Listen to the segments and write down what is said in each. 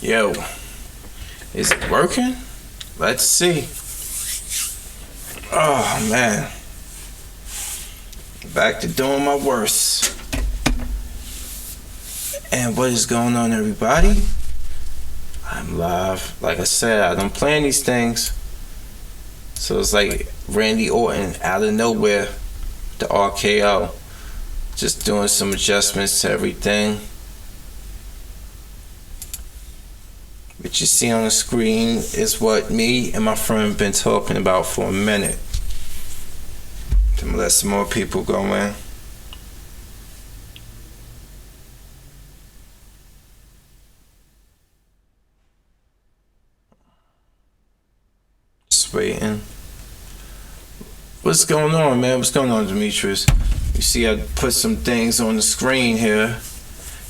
Yo, is it working? Let's see. Oh man, back to doing my worst. And what is going on, everybody? I'm live. Like I said, I don't plan these things. So it's like Randy Orton out of nowhere, the RKO. Just doing some adjustments to everything. What you see on the screen is what me and my friend been talking about for a minute. To let some more people go in. Just waiting. What's going on, man? What's going on, Demetrius? You see, I put some things on the screen here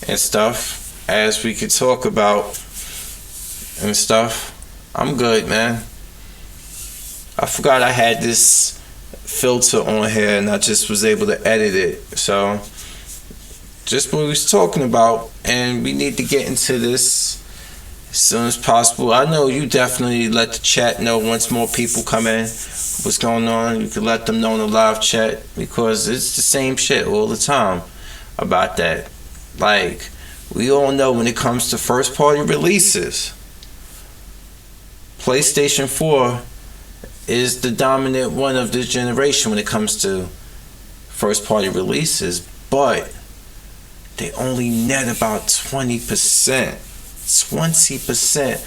and stuff as we could talk about and stuff. I'm good, man. I forgot I had this filter on here and I just was able to edit it. So just what we was talking about, and we need to get into this as soon as possible. I know you definitely let the chat know once more people come in what's going on. You can let them know in the live chat, because it's the same shit all the time about that. Like, we all know when it comes to first party releases, PlayStation 4 is the dominant one of this generation when it comes to first party releases, but they only net about 20%. 20%.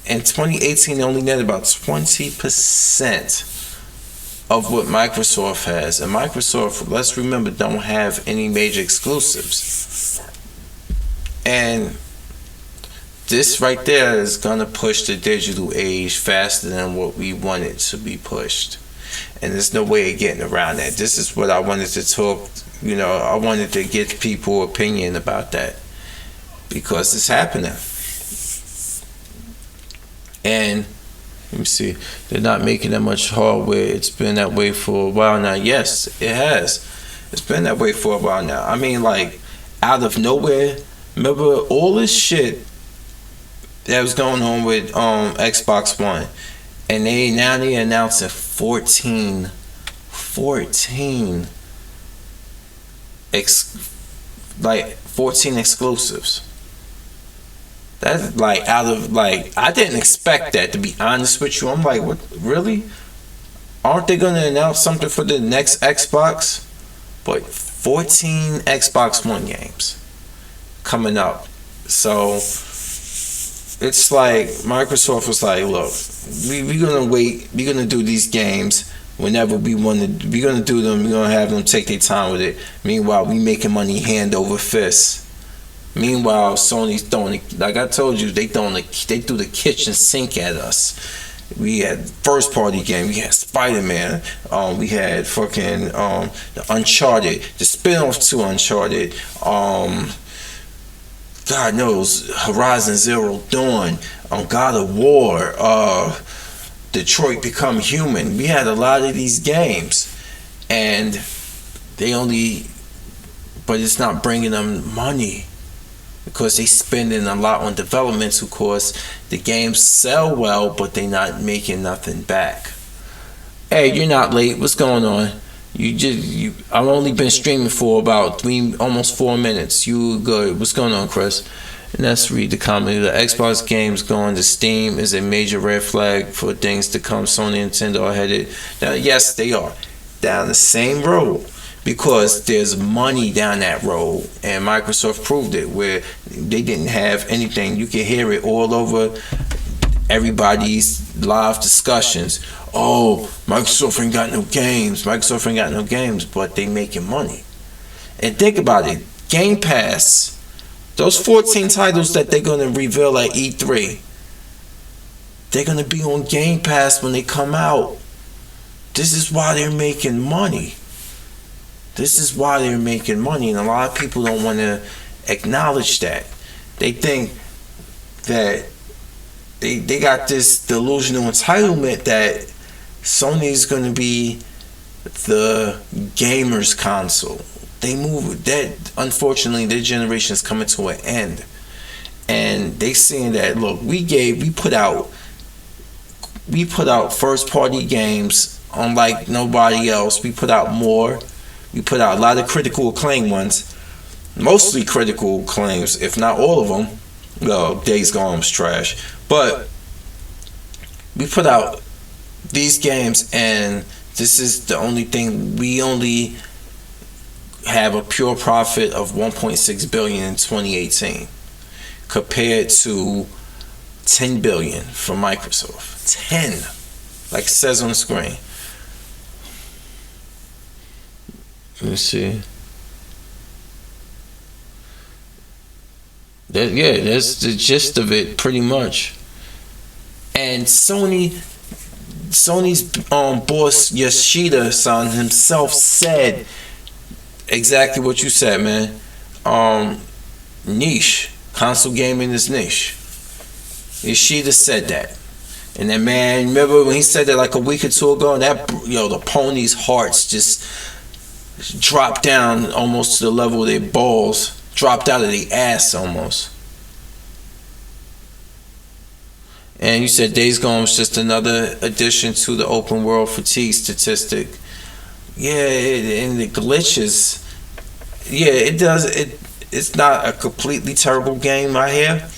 In 2018, they only net about 20% of what Microsoft has. And Microsoft, let's remember, don't have any major exclusives. And this right there is gonna push the digital age faster than what we want it to be pushed. And there's no way of getting around that. This is what I wanted to talk, I wanted to get people's opinion about that, because it's happening. And let me see, they're not making that much hardware. It's been that way for a while now. Yes, it has. It's been that way for a while now. I mean, like, out of nowhere, remember all this shit that was going on with Xbox One, and they announcing 14 exclusives. That's like I didn't expect that, to be honest with you. I'm like, what, really? Aren't they gonna announce something for the next Xbox? But 14 Xbox One games coming up. So it's like Microsoft was like, look, we're gonna wait, we're gonna do these games whenever we want to. We're gonna do them, we're gonna have them take their time with it. Meanwhile, we making money hand over fist. Meanwhile, Sony's throwing, like I told you, they threw the kitchen sink at us. We had first party game, we had Spider-Man, we had fucking the Uncharted, the spin-off to Uncharted, God knows, Horizon Zero Dawn, God of War, Detroit Become Human. We had a lot of these games, and but it's not bringing them money, because they spending a lot on developments. Of course, the games sell well, but they not making nothing back. Hey, you're not late. What's going on? I've only been streaming for about almost 4 minutes. You good? What's going on, Chris? And let's read the comment. The Xbox games going to Steam is a major red flag for things to come. Sony and Nintendo are headed. Now, yes, they are down the same road, because there's money down that road, and Microsoft proved it, where they didn't have anything. You can hear it all over everybody's live discussions. Oh, Microsoft ain't got no games. But they making money. And think about it, Game Pass, those 14 titles that they're gonna reveal at E3, they're gonna be on Game Pass when they come out. This is why they're making money. And a lot of people don't want to acknowledge that. They think that they got this delusional entitlement that Sony's going to be the gamers console. Unfortunately, their generation is coming to an end. and they saying that, look, we put out first party games unlike nobody else. We put out more. We put out a lot of critical acclaim ones, mostly critical claims, if not all of them. Well, Days Gone was trash, but we put out these games, and this is the only thing. We only have a pure profit of 1.6 billion in 2018 compared to 10 billion for Microsoft. 10, like it says on the screen. Let me see. That's the gist of it, pretty much. And Sony's boss Yoshida-san himself said exactly what you said, man. Niche. Console gaming is niche. Yoshida said that. And then, man, remember when he said that like a week or two ago, and that, the ponies' hearts just dropped down almost to the level of their balls, dropped out of their ass almost. And you said Days Gone was just another addition to the open world fatigue statistic. Yeah, and the glitches. Yeah, it does. It's not a completely terrible game, I hear.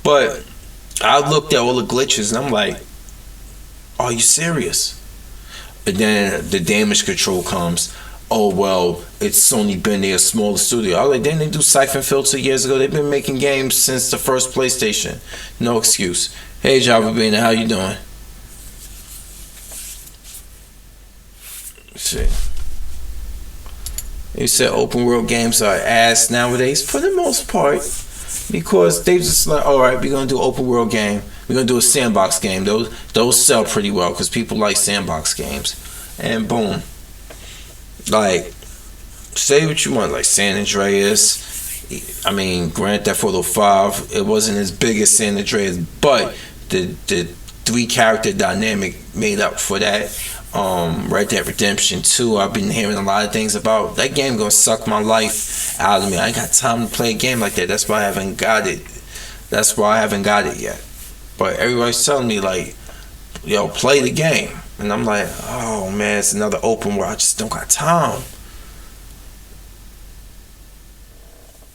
But I looked at all the glitches and I'm like, are you serious? And then the damage control comes. Oh, well, it's Sony been their smaller studio. I was like, didn't they do Siphon Filter years ago? They've been making games since the first PlayStation. No excuse. Hey, Java Bina, how you doing? Let's see. You said open world games are ass nowadays for the most part, because they just like, all right, we're gonna do open world game. We're gonna do a sandbox game. Those sell pretty well because people like sandbox games. And boom. Like, say what you want, like San Andreas. I mean, Grand Theft Auto 5, it wasn't as big as San Andreas, but the 3-character dynamic made up for that. Red Dead Redemption 2, I've been hearing a lot of things about. That game gonna suck my life out of me. I ain't got time to play a game like that. That's why I haven't got it. Yet. But everybody's telling me like, yo, play the game. And I'm like, oh man, it's another open world. I just don't got time.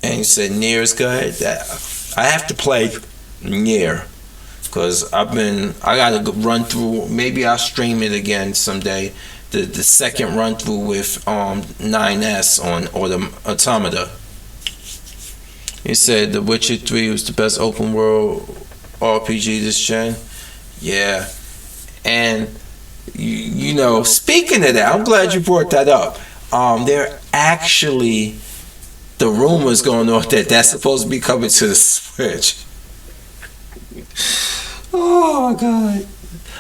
And you said Nier is good. I have to play Nier because I gotta run through. Maybe I'll stream it again someday. The second run through with 9S on the Automata. He said The Witcher 3 was the best open world RPG this gen. Yeah, and you know, speaking of that, I'm glad you brought that up. There actually, the rumors going on that that's supposed to be coming to the Switch. Oh my god.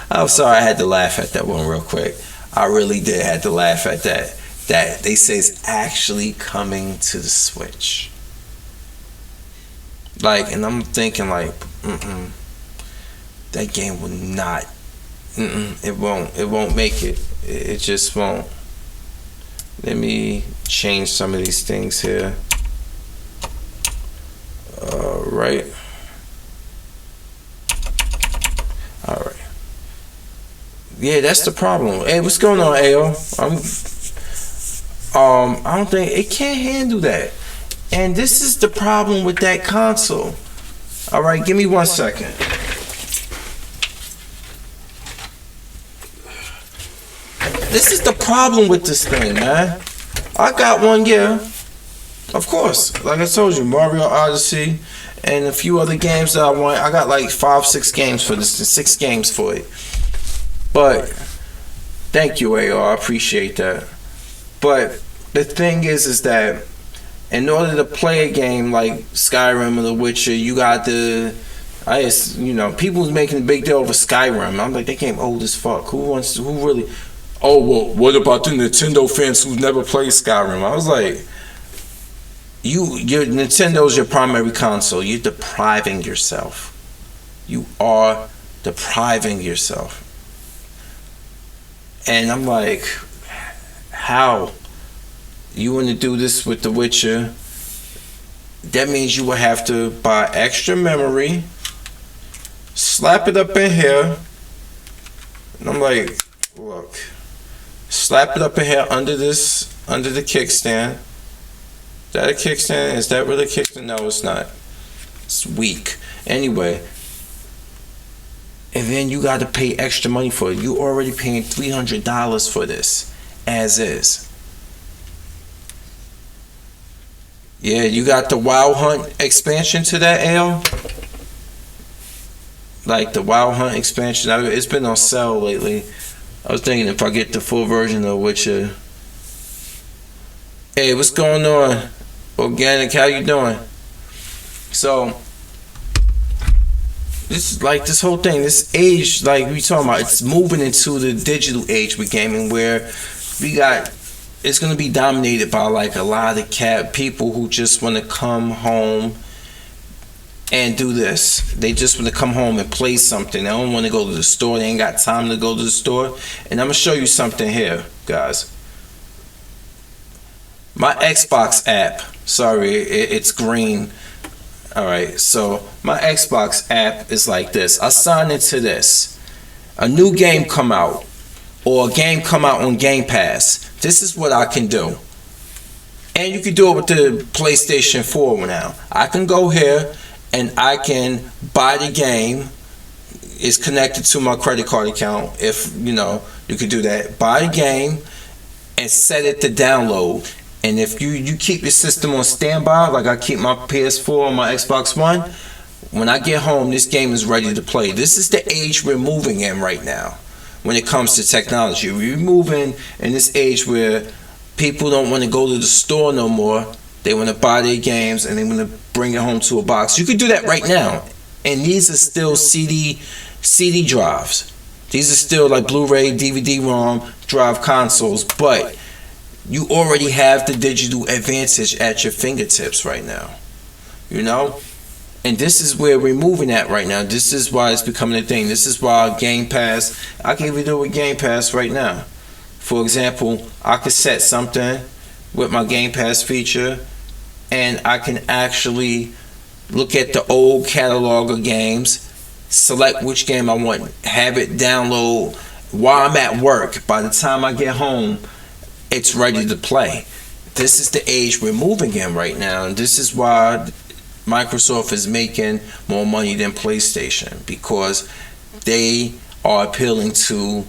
I'm sorry, I had to laugh at that one real quick. I really did have to laugh at that. That they say it's actually coming to the Switch. Like, and I'm thinking like, that game will not. It won't make it. It just won't. Let me change some of these things here. Right. Alright. Yeah, that's the problem. Hey, what's going on, AO? I don't think it can't handle that. And this is the problem with that console. Alright, give me 1 second. This is the problem with this thing, man. I got one, yeah. Of course. Like I told you, Mario Odyssey and a few other games that I want. I got like 5-6 games for this, 6 games for it. But thank you, AR. I appreciate that. But the thing is that in order to play a game like Skyrim or The Witcher, you got to, people making a big deal over Skyrim. I'm like, that game old as fuck. Who really? Oh, well, what about the Nintendo fans who never played Skyrim? I was like, your Nintendo's your primary console. You're depriving yourself. You are depriving yourself. And I'm like, how? You want to do this with The Witcher? that means you will have to buy extra memory, slap it up in here. And I'm like, look, slap it up in here under the kickstand. Is that a kickstand? Is that really a kickstand? No, it's not. It's weak. Anyway, and then you got to pay extra money for it. You already paying $300 for this, as is. Yeah, you got the Wild Hunt expansion to that, L. Like the Wild Hunt expansion. It's been on sale lately. I was thinking if I get the full version of Witcher. Hey, what's going on? Organic, how you doing? So, this whole thing, this age, like we talking about, it's moving into the digital age with gaming, where it's gonna be dominated by like a lot of people who just want to come home and do this. They just want to come home and play something. They don't want to go to the store. They ain't got time to go to the store. And I'm gonna show you something here, guys. My Xbox app. Sorry, it's green. Alright, so my Xbox app is like this. I sign into this. A new game come out, or a game come out on Game Pass. This is what I can do. And you can do it with the PlayStation 4 now. I can go here and I can buy the game. It's connected to my credit card account. If you could do that. Buy the game and set it to download. And if you keep your system on standby, like I keep my PS4 on my Xbox One, when I get home, this game is ready to play. This is the age we're moving in right now when it comes to technology. We're moving in this age where people don't want to go to the store no more. They want to buy their games and they want to bring it home to a box. You can do that right now. And these are still CD drives. These are still like Blu-ray, DVD-ROM drive consoles, but you already have the digital advantage at your fingertips right now. And this is where we're moving at right now. This is why it's becoming a thing. This is why Game Pass, I can even do it with Game Pass right now. For example, I could set something with my Game Pass feature and I can actually look at the old catalog of games, select which game I want, have it download while I'm at work. By the time I get home, it's ready to play. This is the age we're moving in right now, and this is why Microsoft is making more money than PlayStation, because they are appealing to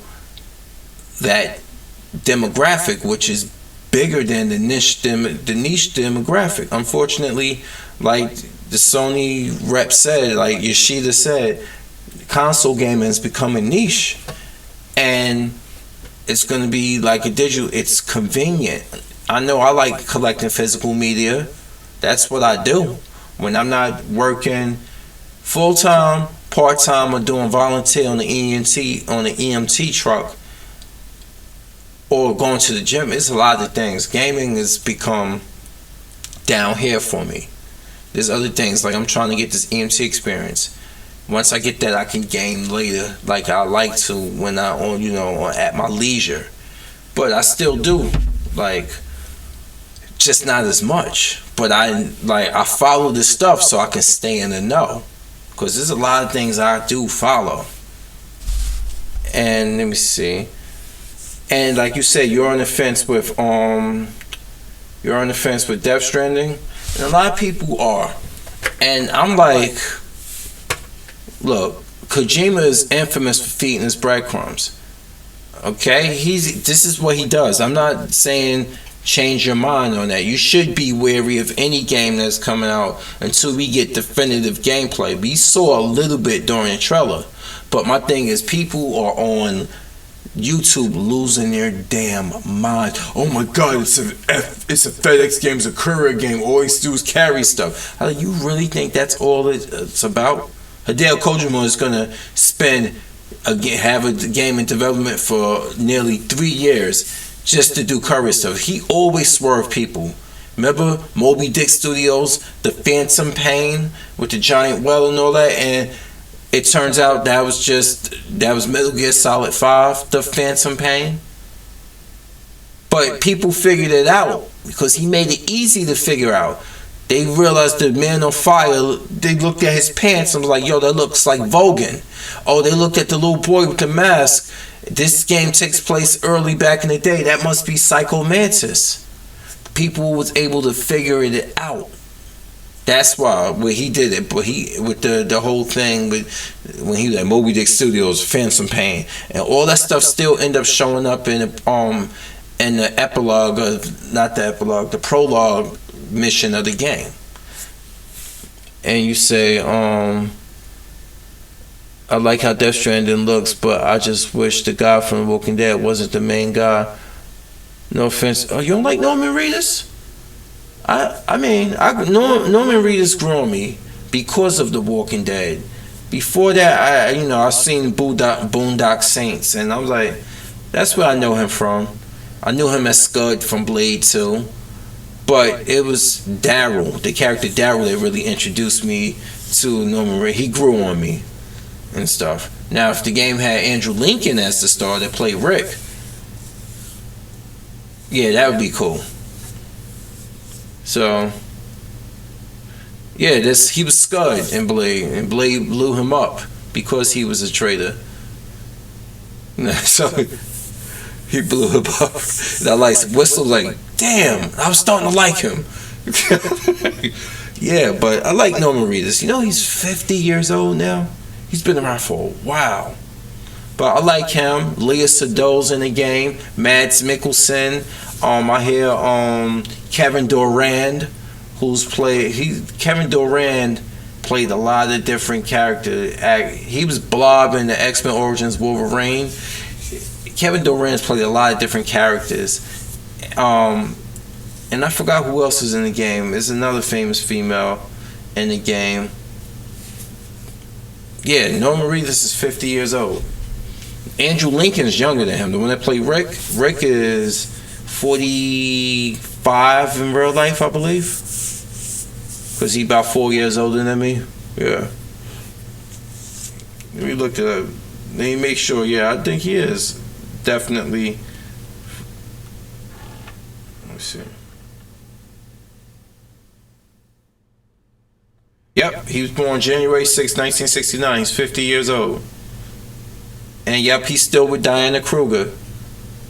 that demographic, which is bigger than the niche demographic. Unfortunately, like the Sony rep said, like Yoshida said, console gaming is becoming niche, and it's going to be like a digital. It's convenient. I know I like collecting physical media. That's what I do when I'm not working full time, part time, or doing volunteer on the EMT truck, or going to the gym. It's a lot of things. Gaming has become down here for me. There's other things, like I'm trying to get this EMT experience. Once I get that, I can game later, like I like to when at my leisure. But I still do, like, just not as much. But I follow this stuff so I can stay in the know, because there's a lot of things I do follow. And let me see. And like you said, you're on the fence with Death Stranding, and a lot of people are. And I'm like, look, Kojima is infamous for feeding his breadcrumbs. Okay, this is what he does. I'm not saying change your mind on that. You should be wary of any game that's coming out until we get definitive gameplay. We saw a little bit during the trailer, but my thing is, people are on YouTube losing their damn mind. Oh my God, it's a FedEx game, it's a courier game. All he do is carry stuff. How do you really think that's all it's about? Hideo Kojima is gonna have a game in development for nearly 3 years just to do courier stuff. He always swerved people. Remember Moby Dick Studios, the Phantom Pain with the giant well and all that, and it turns out that was Metal Gear Solid 5, the Phantom Pain. But people figured it out because he made it easy to figure out. They realized the man on fire. They looked at his pants and was like, "Yo, that looks like Vogan." Oh, they looked at the little boy with the mask. This game takes place early back in the day. That must be Psycho Mantis. People was able to figure it out. That's why when he did it, but he with the whole thing with when he was at Moby Dick Studios, Phantom Pain, and all that stuff still end up showing up in the epilogue of not the epilogue, the prologue mission of the game. And you say, I like how Death Stranding looks, but I just wish the guy from The Walking Dead wasn't the main guy. No offense. Oh, you don't like Norman Reedus? I mean, Norman Reedus grew on me because of The Walking Dead. Before that, I seen Boondock Saints, and I was like, that's where I know him from. I knew him as Scud from Blade 2, but it was Daryl, the character Daryl, that really introduced me to Norman Reedus. He grew on me and stuff. Now, if the game had Andrew Lincoln as the star that played Rick, yeah, that would be cool. So, yeah, he was Scud in Blade, and Blade blew him up because he was a traitor. So he blew him up. And I like Whistle, like, damn, I was starting to like him. Yeah, but I like Norman Reedus. He's 50 years old now. He's been around for a while. But I like him. Leah Sedol's in the game. Mads Mikkelsen. I hear Kevin Durand, Kevin Durand played a lot of different characters. He was Blob in the X-Men Origins Wolverine. Kevin Durand's played a lot of different characters. And I forgot who else is in the game. There's another famous female in the game. Yeah, Norman Reedus is 50 years old. Andrew Lincoln is younger than him. The one that played Rick is 45 in real life, I believe. Because he's about 4 years older than me. Yeah. Let me look it up. Let me make sure. Yeah, I think he is. Definitely. Let's see. Yep, he was born January 6, 1969. He's 50 years old. And yep, he's still with Diana Kruger.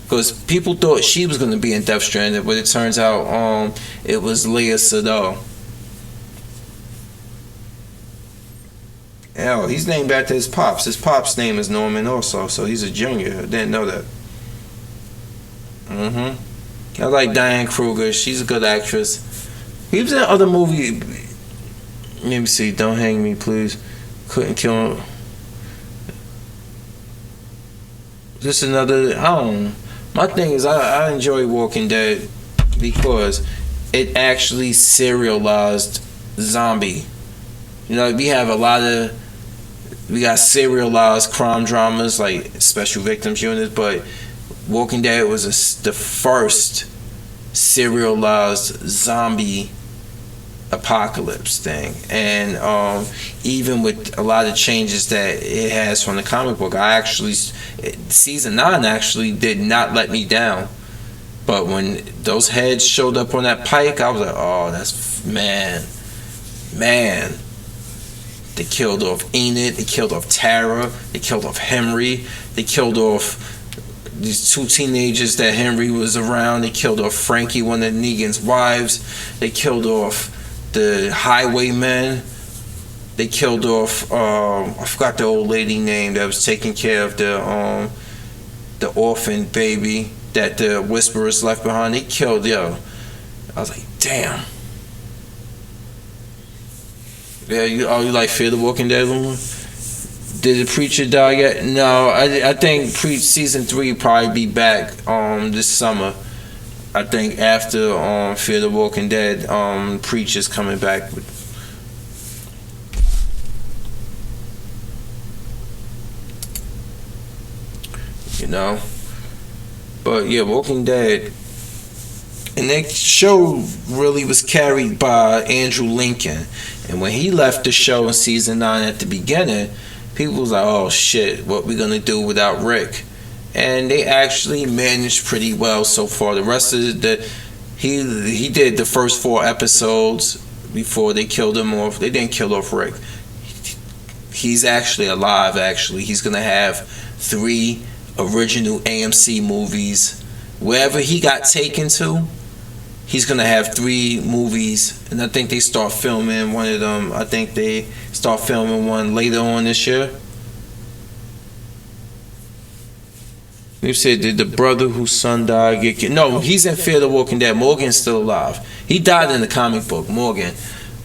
Because people thought she was going to be in Death Stranding, but it turns out it was Leah Sedol. Hell, he's named after his pops. His pop's name is Norman also, so he's a junior. I didn't know that. I like Diane Kruger. She's a good actress. He was in other movies. Let me see. Don't hang me, please. Couldn't kill him. Just another. I don't know. My thing is, I enjoy Walking Dead because it actually serialized zombie. We got serialized crime dramas like Special Victims Unit, but Walking Dead was the first serialized zombie apocalypse thing. And even with a lot of changes that it has from the comic book, season 9 actually did not let me down. But when those heads showed up on that pike, I was like, oh, that's man. They killed off Enid, they killed off Tara, they killed off Henry, they killed off these 2 teenagers that Henry was around, they killed off Frankie, one of Negan's wives, they killed off the Highwaymen, they killed off I forgot the old lady name that was taking care of the orphan baby that the Whisperers left behind. They killed, I was like, damn. Yeah, you like Fear the Walking Dead? Did the Preacher die yet? No, I think season 3 probably be back this summer. I think after Fear the Walking Dead, Preacher's coming back with. But yeah, Walking Dead. And that show really was carried by Andrew Lincoln. And when he left the show in season 9 at the beginning, people was like, oh shit, what we gonna do without Rick? And they actually managed pretty well so far. The rest of he did the first 4 episodes before they killed him off. They didn't kill off Rick. He's actually alive. Actually, he's gonna have 3 original AMC movies. Wherever he got taken to, he's gonna have 3 movies, and I think they start filming one of them. I think they start filming one later on this year. You said, did the brother whose son died get killed? No, he's in Fear the Walking Dead. Morgan's still alive. He died in the comic book. Morgan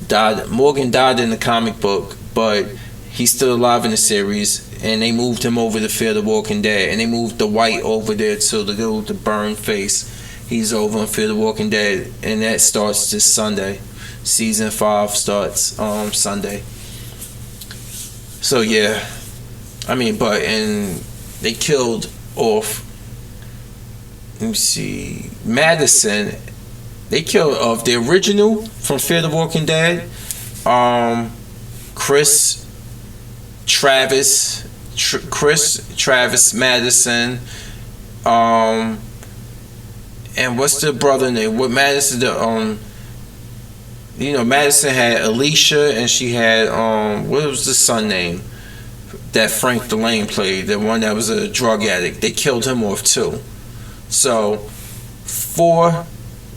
died in the comic book, but he's still alive in the series. And they moved him over to Fear the Walking Dead, and they moved the White over there to the girl with the burned face. He's over on Fear the Walking Dead, and that starts this Sunday. Season 5 starts Sunday. So yeah, I mean, but and they killed off. Let me see, Madison. They killed off the original from Fear the Walking Dead. Chris Travis Madison. And what's the brother name? What Madison? Madison had Alicia, and she had what was the son name that Frank Delane played? The one that was a drug addict. They killed him off too. So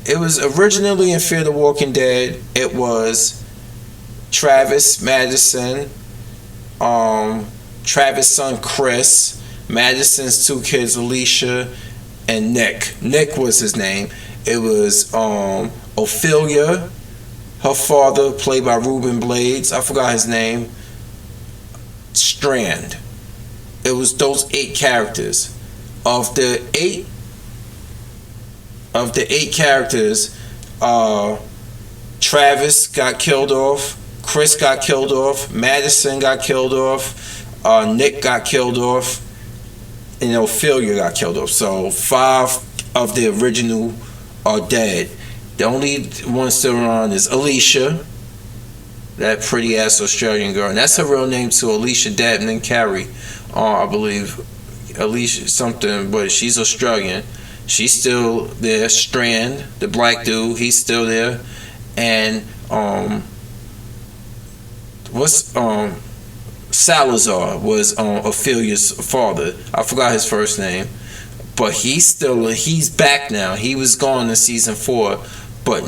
it was originally in Fear the Walking Dead. It was Travis Madison, Travis' son Chris, Madison's 2 kids Alicia, and Nick. Nick was his name. It was Ophelia, her father, played by Ruben Blades. I forgot his name. Strand. It was those 8 characters. Of the eight characters, Travis got killed off, Chris got killed off, Madison got killed off, Nick got killed off, and Ophelia got killed off. So 5 of the original are dead. The only one still around is Alicia, that pretty ass Australian girl, and that's her real name too, Alicia Dabney Carey, I believe. Alicia something, but she's Australian. She's still there. Strand, the black dude, he's still there. And Salazar was Ophelia's father. I forgot his first name, but he's back now. He was gone in season 4, but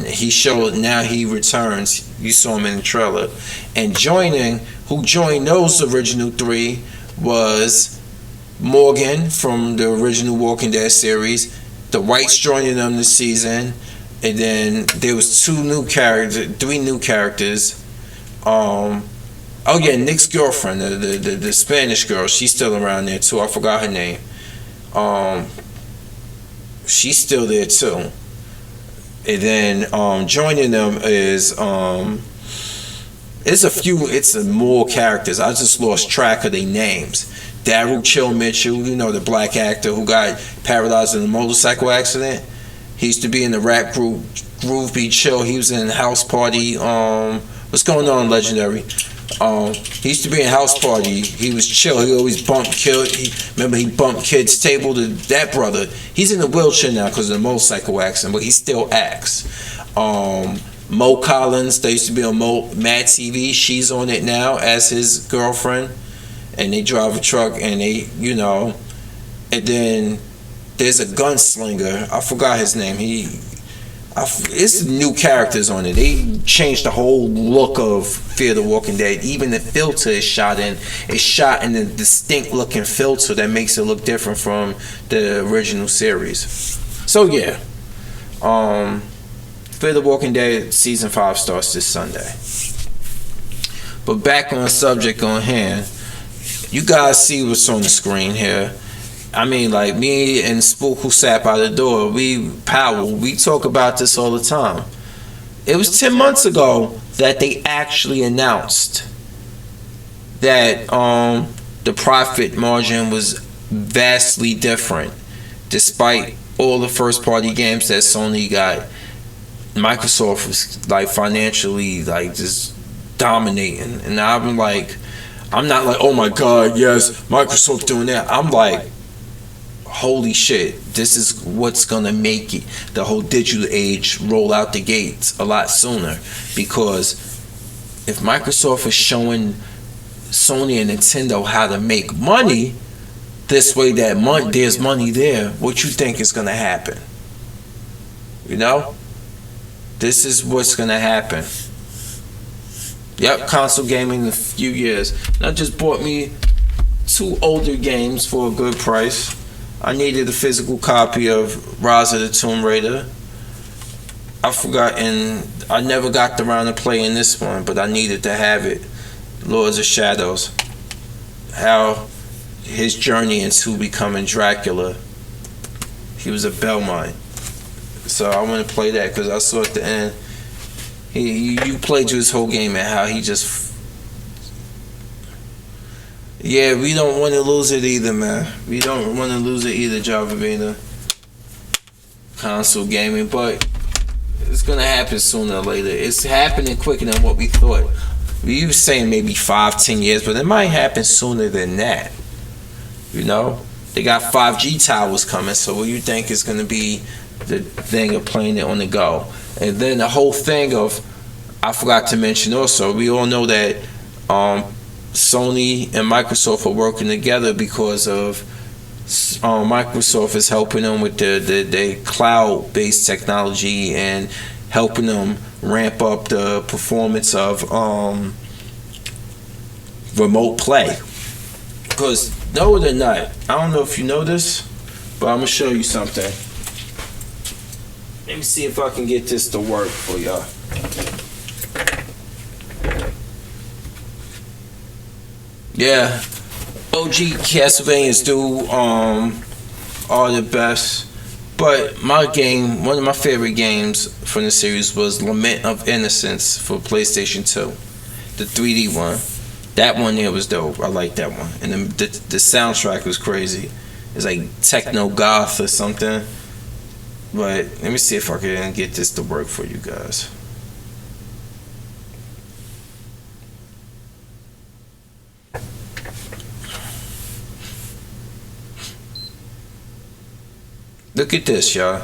now he returns. You saw him in the trailer. And who joined those original 3 was Morgan from the original Walking Dead series. The Whites joining them this season, and then there was 3 new characters. Nick's girlfriend, the Spanish girl, she's still around there too. I forgot her name. She's still there too. And then joining them is it's more characters. I just lost track of their names. Daryl Chill Mitchell, the black actor who got paralyzed in a motorcycle accident. He used to be in the rap group Groove Be Chill. He was in House Party. What's going on, Legendary? He used to be in House Party. He was chill. He always bumped kids. He bumped kids' table to that brother. He's in a wheelchair now because of the motorcycle accident, but he still acts. Mo Collins, they used to be on Mad TV. She's on it now as his girlfriend. And they drive a truck, and and then there's a gunslinger. I forgot his name. It's new characters on it. They changed the whole look of Fear the Walking Dead. Even the filter is shot in a distinct looking filter that makes it look different from the original series. So yeah, Fear the Walking Dead season 5 starts this Sunday. But back on the subject on hand. You guys see what's on the screen here. I mean, like me and Spook who sat by the door, we talk about this all the time. It was 10 months ago that they actually announced that the profit margin was vastly different, despite all the first party games that Sony got. Microsoft was like financially like just dominating, and I'm not like, oh my god, yes, Microsoft doing that. I'm like, holy shit, this is what's gonna make it, the whole digital age roll out the gates a lot sooner. Because if Microsoft is showing Sony and Nintendo how to make money this way, that there's money there, what you think is gonna happen? You know, this is what's gonna happen. Yep, console gaming in a few years. And I just bought me 2 older games for a good price. I needed a physical copy of Rise of the Tomb Raider. I never got around to playing this one, but I needed to have it. Lords of Shadows. How his journey into becoming Dracula. He was a Belmont. So I want to play that because I saw at the end, you played through his whole game and how he just... Yeah, we don't want to lose it either, man. We don't want to lose it either, Java Beta. Console gaming, but it's going to happen sooner or later. It's happening quicker than what we thought. We were saying maybe 5-10 years, but it might happen sooner than that. You know? They got 5G towers coming, so what do you think is going to be the thing of playing it on the go? And then the whole thing of, I forgot to mention also, we all know that Sony and Microsoft are working together because of Microsoft is helping them with the cloud-based technology and helping them ramp up the performance of remote play. Because, no or not, I don't know if you know this, but I'm going to show you something. Let me see if I can get this to work for y'all. Yeah, OG Castlevanias are the best. But my game, one of my favorite games from the series was Lament of Innocence for PlayStation 2. The 3D one. That one there was dope. I like that one. And the soundtrack was crazy. It's like techno goth or something. But let me see if I can get this to work for you guys. Look at this, y'all.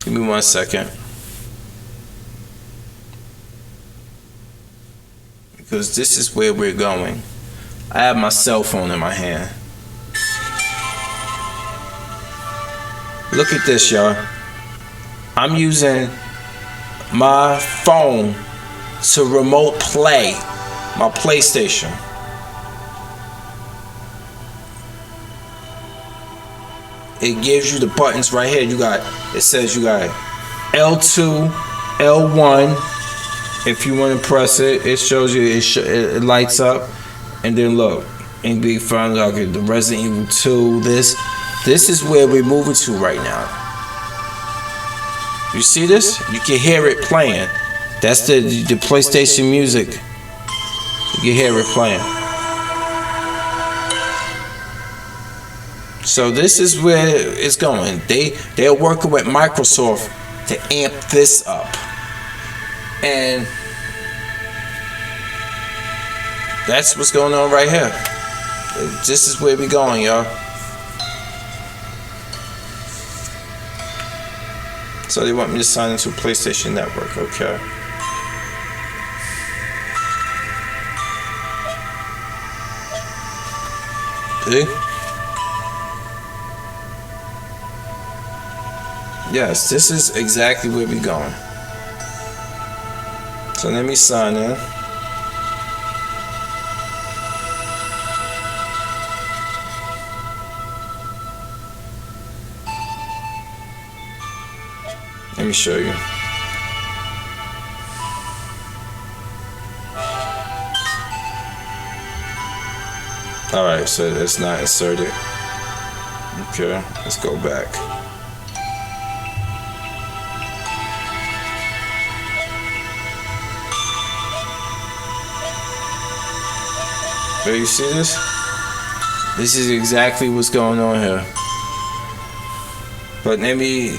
Give me 1 second. Because this is where we're going. I have my cell phone in my hand. Look at this, y'all. I'm using my phone to remote play my PlayStation. It gives you the buttons right here. It says you got L2, L1. If you want to press it, it shows you, it lights up. And then look, in Big Fun, the Resident Evil 2, this is where we're moving to right now. You see this? You can hear it playing. That's the PlayStation music. You can hear it playing. So this is where it's going. They're working with Microsoft to amp this up. And that's what's going on right here. This is where we're going, y'all. So they want me to sign into PlayStation Network, okay. See? Yes, this is exactly where we're going. So let me sign in. Let me show you. Alright, so it's not inserted. Okay, let's go back. So you see this? This is exactly what's going on here. But let me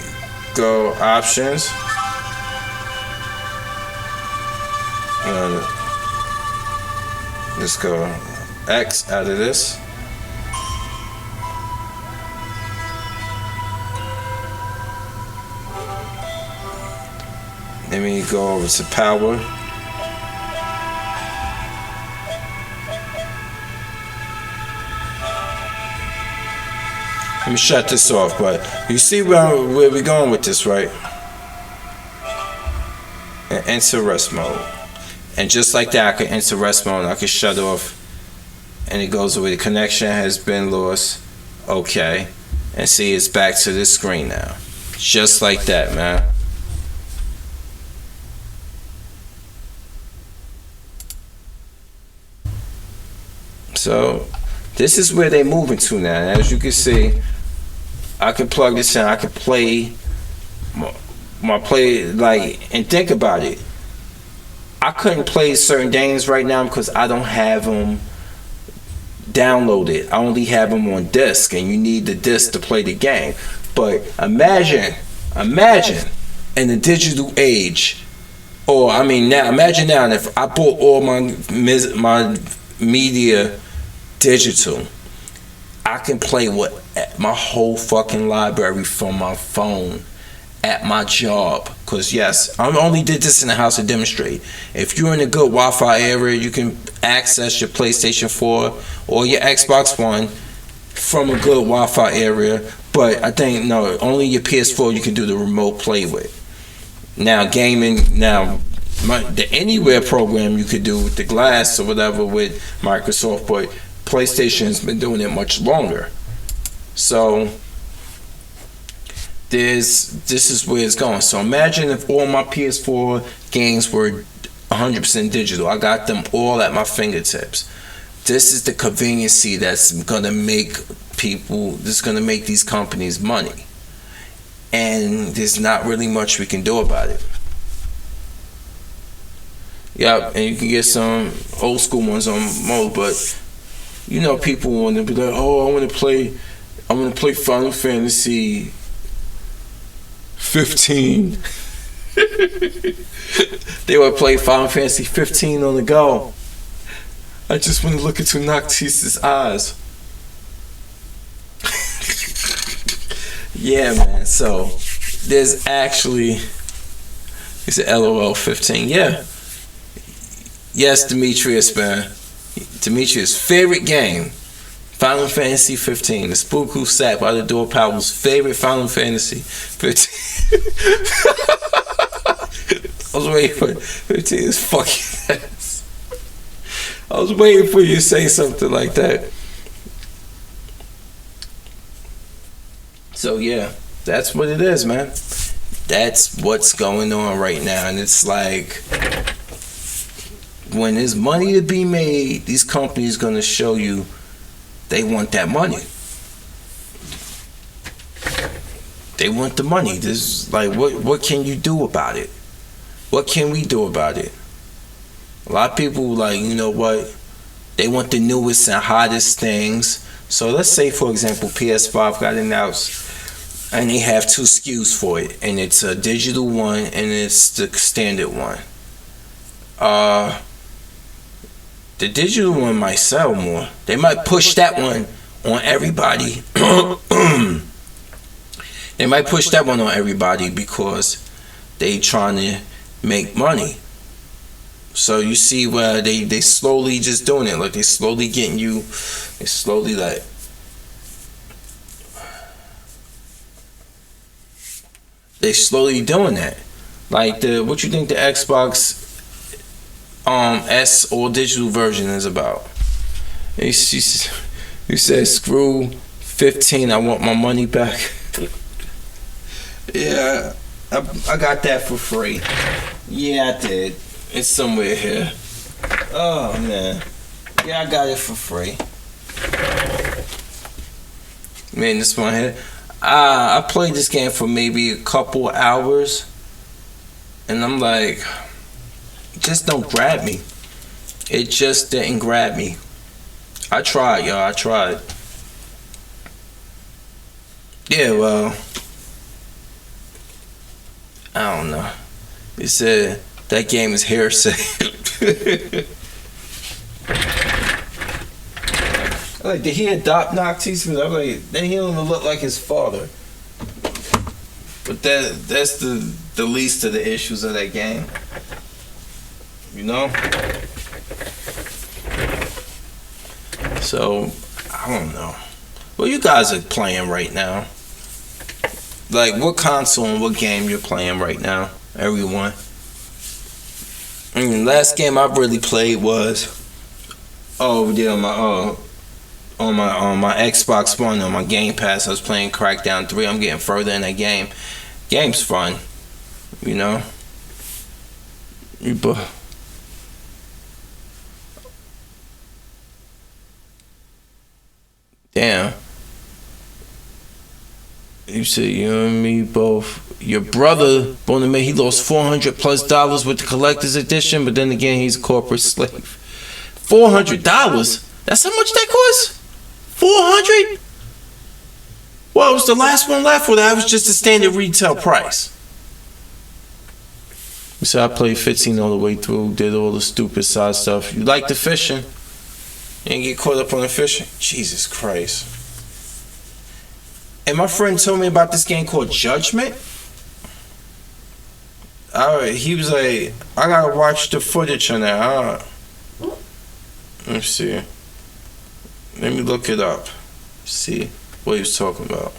go options. Let's go X out of this. Let me go over to power. Let me shut this off, but you see where we're going with this, right? And enter rest mode. And just like that, I can enter rest mode and I can shut off and it goes away. The connection has been lost. Okay. And see, it's back to this screen now. Just like that, man. So this is where they're moving to now. And as you can see, I can plug this in. I can play my play, like, and think about it. I couldn't play certain games right now because I don't have them downloaded. I only have them on disc, and you need the disc to play the game. But imagine in the digital age, or I mean now, imagine now if I bought all my media digital, I can play my whole fucking library from my phone at my job. Because yes, I only did this in the house to demonstrate. If you're in a good Wi-Fi area, you can access your PlayStation 4 or your Xbox One from a good Wi-Fi area. But I think no, only your PS4 you can do the remote play with. Now gaming, the Anywhere program you could do with the glass or whatever with Microsoft, but PlayStation's been doing it much longer. So this is where it's going. So imagine if all my PS4 games were 100% digital. I got them all at my fingertips. This is the conveniency that's gonna make these companies money. And there's not really much we can do about it. Yep, and you can get some old school ones on mode, but you know people want to be like, oh, I want to play Final Fantasy 15. They would play Final Fantasy 15 on the go. I just want to look into Noctise's eyes. Yeah, man. So there's actually, it's an LOL 15. Yeah. Yes, Demetrius, man. Demetrius' favorite game, Final Fantasy 15. The spook who sat by the door, Powell's favorite Final Fantasy 15. I was waiting for 15 is fucking ass. I was waiting for you to say something like that. So yeah, that's what it is, man. That's what's going on right now. And it's like, when there's money to be made, these companies gonna show you they want that money. They want the money. This like, what can you do about it? What can we do about it? A lot of people, like, you know what? They want the newest and hottest things. So let's say, for example, PS5 got announced and they have 2 SKUs for it, and it's a digital one and it's the standard one. The digital one might sell more. They might push that one on everybody. They might push that one on everybody because they trying to make money. So you see where they slowly just doing it. Like, they slowly getting you. They slowly like. They slowly doing that. Like, what you think the Xbox S or digital version is about? You said, screw 15, I want my money back. Yeah, I got that for free. Yeah, I did. It's somewhere here. Oh man, yeah, I got it for free. Man, this one here. I played this game for maybe a couple hours, and I'm like, it just don't grab me. It just didn't grab me. I tried, y'all. I tried. Yeah, well, I don't know. It said that game is hearsay. Like, did he adopt Noctis? I was like, then he don't even look like his father. But that's the least of the issues of that game. You know? So, I don't know. Well, you guys are playing right now. Like, what console and what game you're playing right now? Everyone. I mean, last game I really played was over there on my Xbox One, on my Game Pass. I was playing Crackdown 3. I'm getting further in that game. Game's fun, you know. Damn. You said you and me both. Your brother, Bonamé, he lost $400+ with the collector's edition, but then again, he's a corporate slave. $400? That's how much that cost? 400? Well, it was the last one left, or that was just the standard retail price. So I played 15 all the way through, did all the stupid side stuff. You like the fishing? You didn't get caught up on the fishing? Jesus Christ. And my friend told me about this game called Judgment. He was like, I gotta watch the footage on that. Let me see. Let me look it up. See what he was talking about.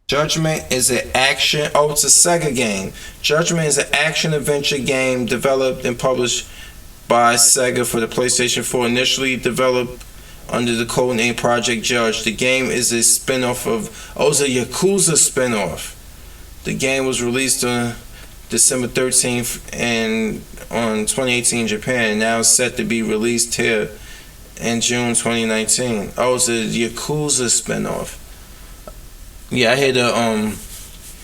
Judgment is an action. Oh, it's a Sega game. Judgment is an action adventure game developed and published by Sega for the PlayStation 4. Initially developed under the codename Project Judge. The game is a spin-off of... Oh, it's a Yakuza spin-off. The game was released on December 13th and on 2018 in Japan, and now it's set to be released here in June 2019. Oh, it's a Yakuza spin-off. Yeah, I hear the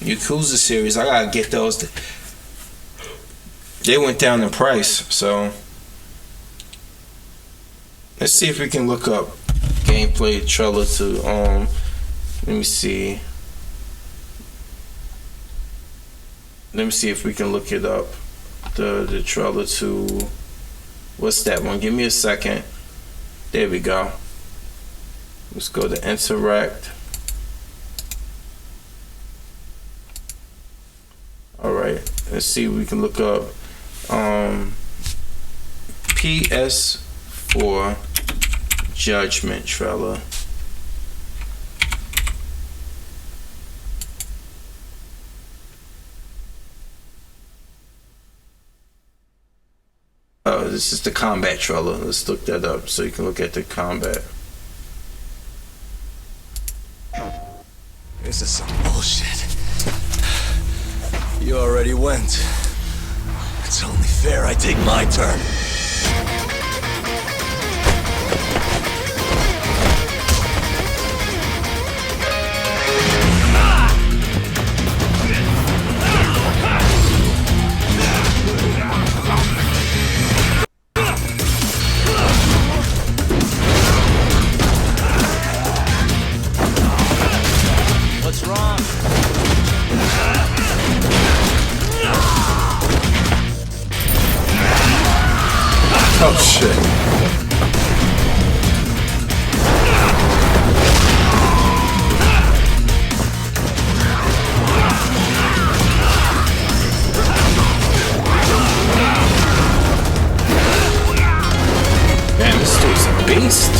Yakuza series. I gotta get those. They went down in price, so let's see if we can look up gameplay trailer to let me see. Let me see if we can look it up. The trailer to, what's that one? Give me a second. There we go. Let's go to interact. Alright, let's see if we can look up PS4 Judgment trailer. Oh, this is the combat trailer. Let's look that up so you can look at the combat. This is some bullshit. You already went. It's only fair I take my turn. What's wrong? Oh shit. Man, this dude's a beast.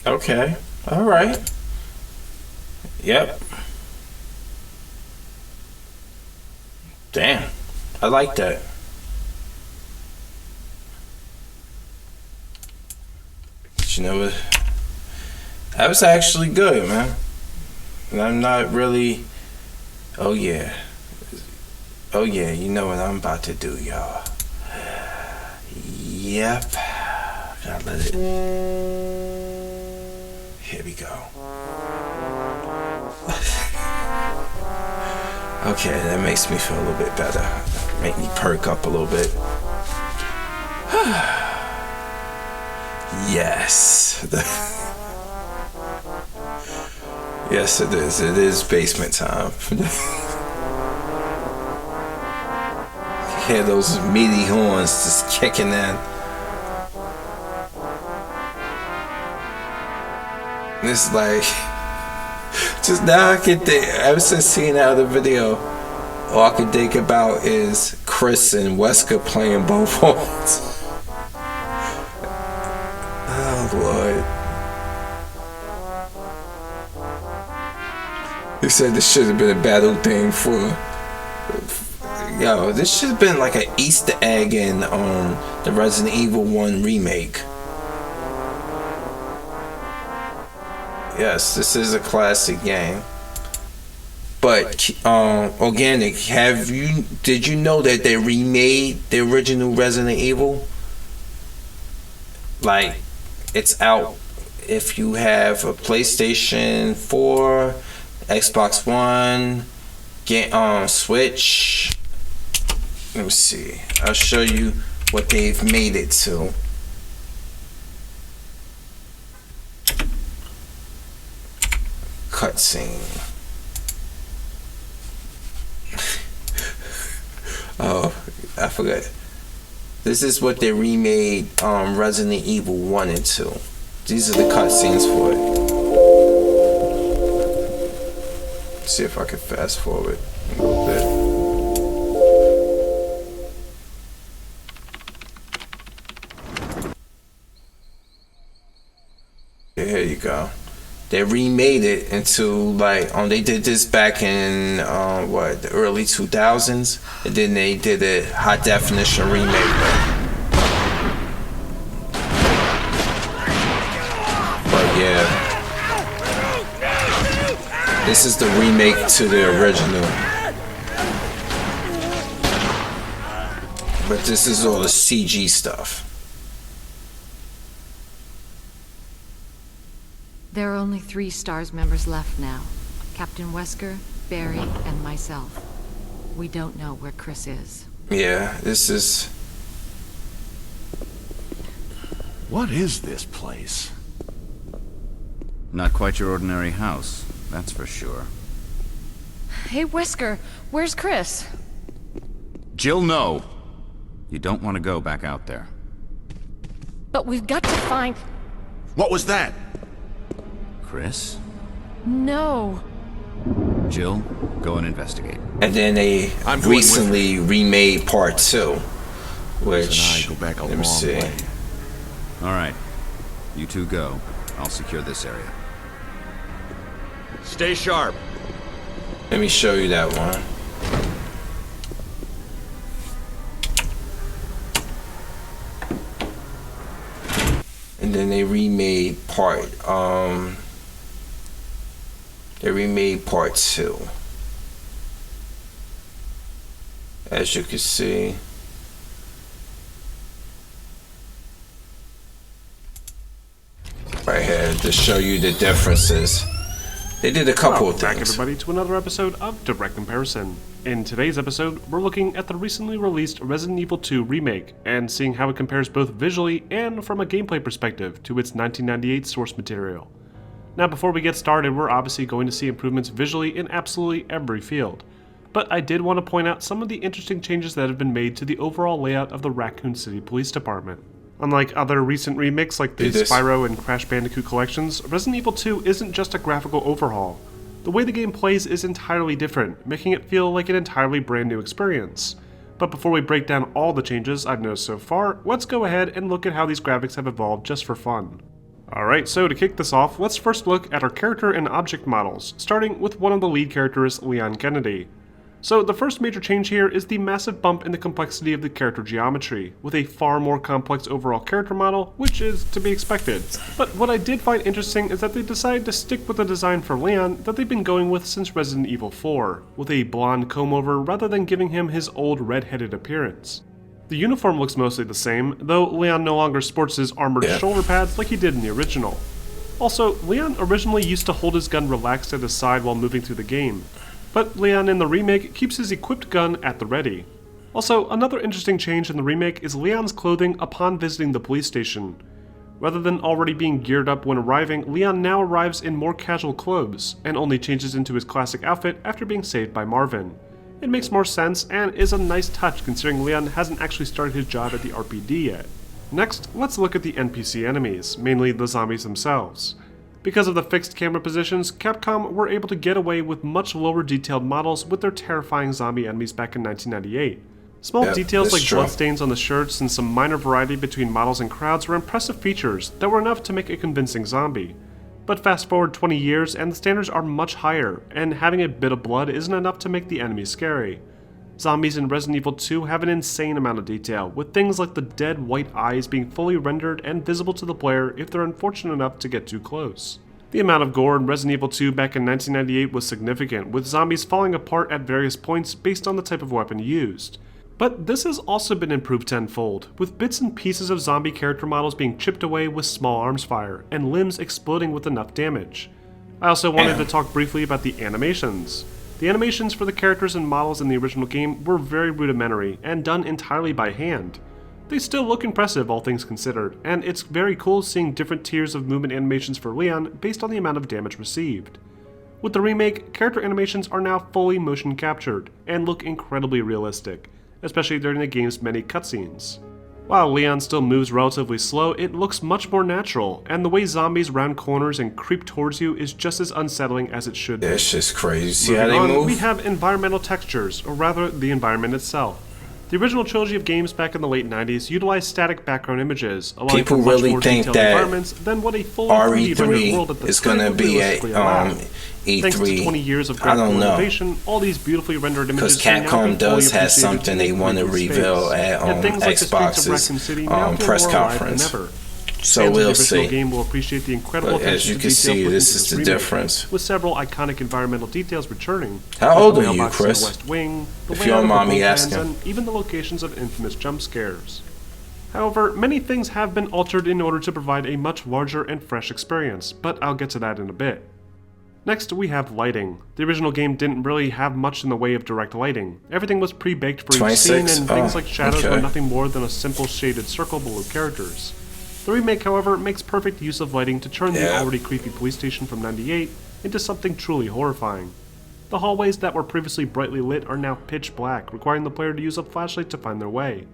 Okay. All right. Yep. Damn. I like that. But you know what? That was actually good, man. And I'm not really... Oh, yeah. Oh, yeah. You know what I'm about to do, y'all. Yeah. Yep. Gotta let it. Here we go. Okay, that makes me feel a little bit better. Make me perk up a little bit. Yes. Yes, it is. It is basement time. Hear those meaty horns just kicking in. It's like, just now I can think, ever since seeing that other video, all I can think about is Chris and Wesker playing both horns. Oh Lord. He said this should have been a battle thing for, yo, this should have been like an Easter egg in the Resident Evil 1 remake. Yes, this is a classic game. But Organic, did you know that they remade the original Resident Evil? Like, it's out if you have a PlayStation 4, Xbox One, Switch. Let me see. I'll show you what they've made it to. Cutscene. Oh, I forgot. This is what they remade Resident Evil 1 and 2. These are the cutscenes for it. Let's see if I can fast forward a little bit. Yeah, here you go. They remade it into like they did this back in the early 2000s, and then they did a high definition remake. But yeah, this is the remake to the original. But this is all the CG stuff. There are only 3 STARS members left now. Captain Wesker, Barry, and myself. We don't know where Chris is. Yeah, this is... What is this place? Not quite your ordinary house, that's for sure. Hey, Wesker, where's Chris? Jill, no! You don't want to go back out there. But we've got to find... What was that? Chris? No. Jill, go and investigate. And then they recently remade part 2, which, Go back a let me long see. way. Alright, you two go. I'll secure this area. Stay sharp. Let me show you that one. And then they remade part 2. As you can see. Right here to show you the differences. They did a couple of Welcome back, things. everybody, to another episode of Direct Comparison. In today's episode, we're looking at the recently released Resident Evil 2 remake and seeing how it compares both visually and from a gameplay perspective to its 1998 source material. Now, before we get started, we're obviously going to see improvements visually in absolutely every field. But I did want to point out some of the interesting changes that have been made to the overall layout of the Raccoon City Police Department. Unlike other recent remakes like the Spyro and Crash Bandicoot collections, Resident Evil 2 isn't just a graphical overhaul. The way the game plays is entirely different, making it feel like an entirely brand new experience. But before we break down all the changes I've noticed so far, let's go ahead and look at how these graphics have evolved just for fun. Alright, so to kick this off, let's first look at our character and object models, starting with one of the lead characters, Leon Kennedy. So the first major change here is the massive bump in the complexity of the character geometry, with a far more complex overall character model, which is to be expected. But what I did find interesting is that they decided to stick with the design for Leon that they've been going with since Resident Evil 4, with a blonde comb over rather than giving him his old red-headed appearance. The uniform looks mostly the same, though Leon no longer sports his armored shoulder pads like he did in the original. Also, Leon originally used to hold his gun relaxed at his side while moving through the game, but Leon in the remake keeps his equipped gun at the ready. Also, another interesting change in the remake is Leon's clothing upon visiting the police station. Rather than already being geared up when arriving, Leon now arrives in more casual clothes, and only changes into his classic outfit after being saved by Marvin. It makes more sense, and is a nice touch considering Leon hasn't actually started his job at the RPD yet. Next, let's look at the NPC enemies, mainly the zombies themselves. Because of the fixed camera positions, Capcom were able to get away with much lower detailed models with their terrifying zombie enemies back in 1998. Small details like bloodstains on the shirts and some minor variety between models and crowds were impressive features that were enough to make a convincing zombie. But fast forward 20 years and the standards are much higher, and having a bit of blood isn't enough to make the enemies scary. Zombies in Resident Evil 2 have an insane amount of detail, with things like the dead white eyes being fully rendered and visible to the player if they're unfortunate enough to get too close. The amount of gore in Resident Evil 2 back in 1998 was significant, with zombies falling apart at various points based on the type of weapon used. But this has also been improved tenfold, with bits and pieces of zombie character models being chipped away with small arms fire, and limbs exploding with enough damage. I also wanted to talk briefly about the animations. The animations for the characters and models in the original game were very rudimentary, and done entirely by hand. They still look impressive all things considered, and it's very cool seeing different tiers of movement animations for Leon based on the amount of damage received. With the remake, character animations are now fully motion captured, and look incredibly realistic, especially during the game's many cutscenes. While Leon still moves relatively slow, it looks much more natural, and the way zombies round corners and creep towards you is just as unsettling as it should be. It's just crazy. See Moving how they on, move? we have environmental textures, or rather, the environment itself. The original trilogy of games back in the late 90s utilized static background images, allowing People for much really more think detailed that environments than what a full 3D rendered world at the RE3 is time going to would be at realistically allow. E3. Thanks to 20 years of I don't graphical know. innovation, all these beautifully rendered Because images can now be Capcom fully does have appreciated something they in want to 3D reveal space. at Yet things like the streets of Raccoon Xbox's City now feel press more alive conference. than ever. So Fans we'll of the original see. game will appreciate the incredible But as attention you to can detail see, put this into is the remake, difference. with several iconic environmental details returning. How like old the are you, mailbox in Chris? the West Wing, the If layout you don't of the mind me bullpens, asking. and even the locations of infamous jump scares. However, many things have been altered in order to provide a much larger and fresh experience, but I'll get to that in a bit. Next, we have lighting. The original game didn't really have much in the way of direct lighting. Everything was pre-baked for each scene, 26? and things Oh, like shadows okay. were nothing more than a simple shaded circle below characters. The remake, however, makes perfect use of lighting to turn the already creepy police station from '98 into something truly horrifying. The hallways that were previously brightly lit are now pitch black, requiring the player to use a flashlight to find their way.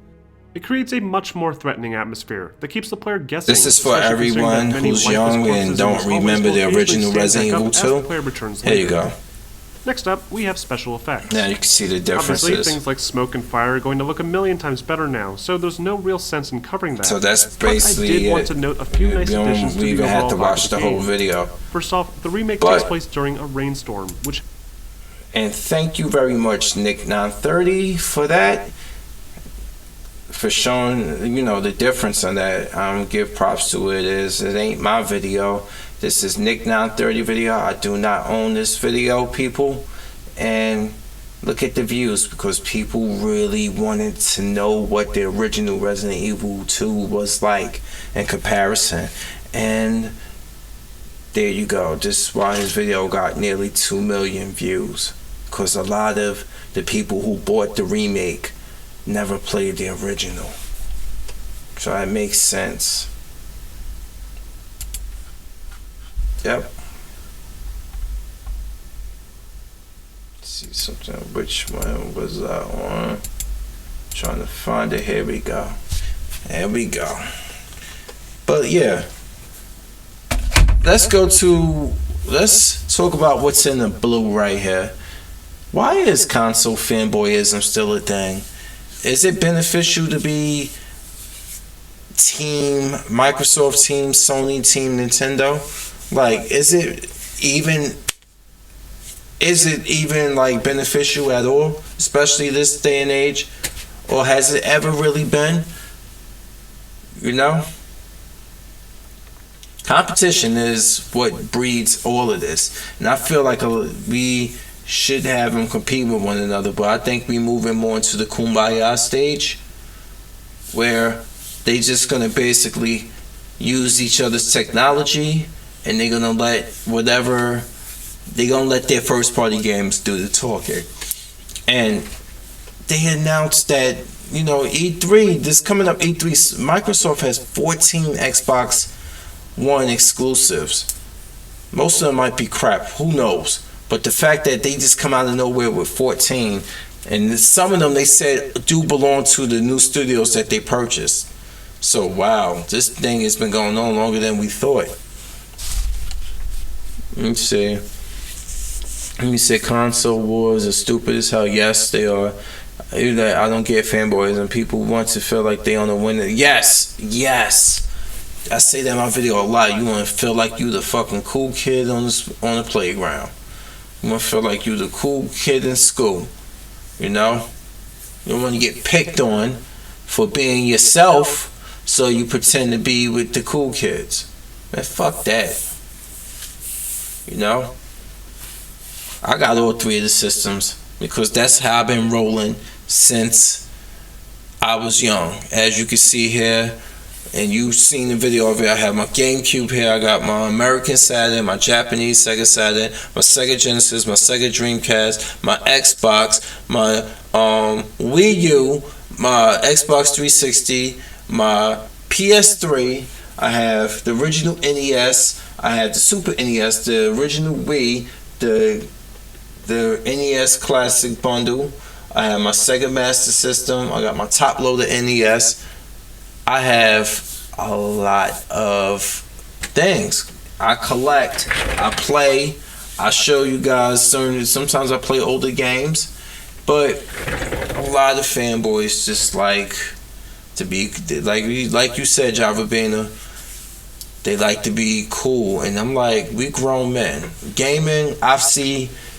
It creates a much more threatening atmosphere that keeps the player guessing. This is for especially considering that everyone many who's lifeless young corpses and in don't these hallways remember will the occasionally original stand Resident back up Evil as 2. the player returns Here you later. go. Next up, we have special effects. Now you can see the Obviously, differences. things like smoke and fire are going to look a million times better now, so there's no real sense in covering that. So that's But basically I did want it. to note a few nice You additions don't to the even overall have to vibe watch of the the whole game. video. First off, the remake But- takes place during a rainstorm, which And thank you very much, Nick930, for that. For showing, the difference on that. Give props to it. It ain't my video. This is Nick930 video. I do not own this video, people. And look at the views, because people really wanted to know what the original Resident Evil 2 was like in comparison. And there you go. This is why his video got nearly 2 million views. Because a lot of the people who bought the remake never played the original. So that makes sense. Yep. Let's see something. Which one was that one? Trying to find it. Here we go. There we go. But yeah. Let's talk about what's in the blue right here. Why is console fanboyism still a thing? Is it beneficial to be Team Microsoft, Team Sony, Team Nintendo? Like, is it even like beneficial at all, especially this day and age? Or has it ever really been? Competition is what breeds all of this. And I feel like we should have them compete with one another, but I think we moving more into the kumbaya stage. where they just gonna basically use each other's technology, and they're gonna let their first party games do the talking. And they announced that, E3, this coming up E3, Microsoft has 14 Xbox One exclusives. Most of them might be crap, who knows? But the fact that they just come out of nowhere with 14, and some of them they said do belong to the new studios that they purchased. So wow, this thing has been going on longer than we thought. Let me say console wars are stupid as hell. Yes, they are. I don't get fanboys and people want to feel like they on the winner. Yes. I say that in my video a lot. You want to feel like you the fucking cool kid on the playground. You want to feel like you the cool kid in school. You don't want to get picked on for being yourself, so you pretend to be with the cool kids. Man, fuck that. I got all three of the systems because that's how I've been rolling since I was young. As you can see here, and you've seen the video of it, I have my GameCube here, I got my American Saturn, my Japanese Sega Saturn, my Sega Genesis, my Sega Dreamcast, my Xbox, my Wii U, my Xbox 360, my PS3, I have the original NES, I have the Super NES, the original Wii, the NES Classic Bundle, I have my Sega Master System, I got my top loader NES. I have a lot of things. I collect, I play, I show you guys sometimes I play older games, but a lot of fanboys just like to be like you said, Java Bana, they like to be cool, and I'm like, we grown men. Gaming,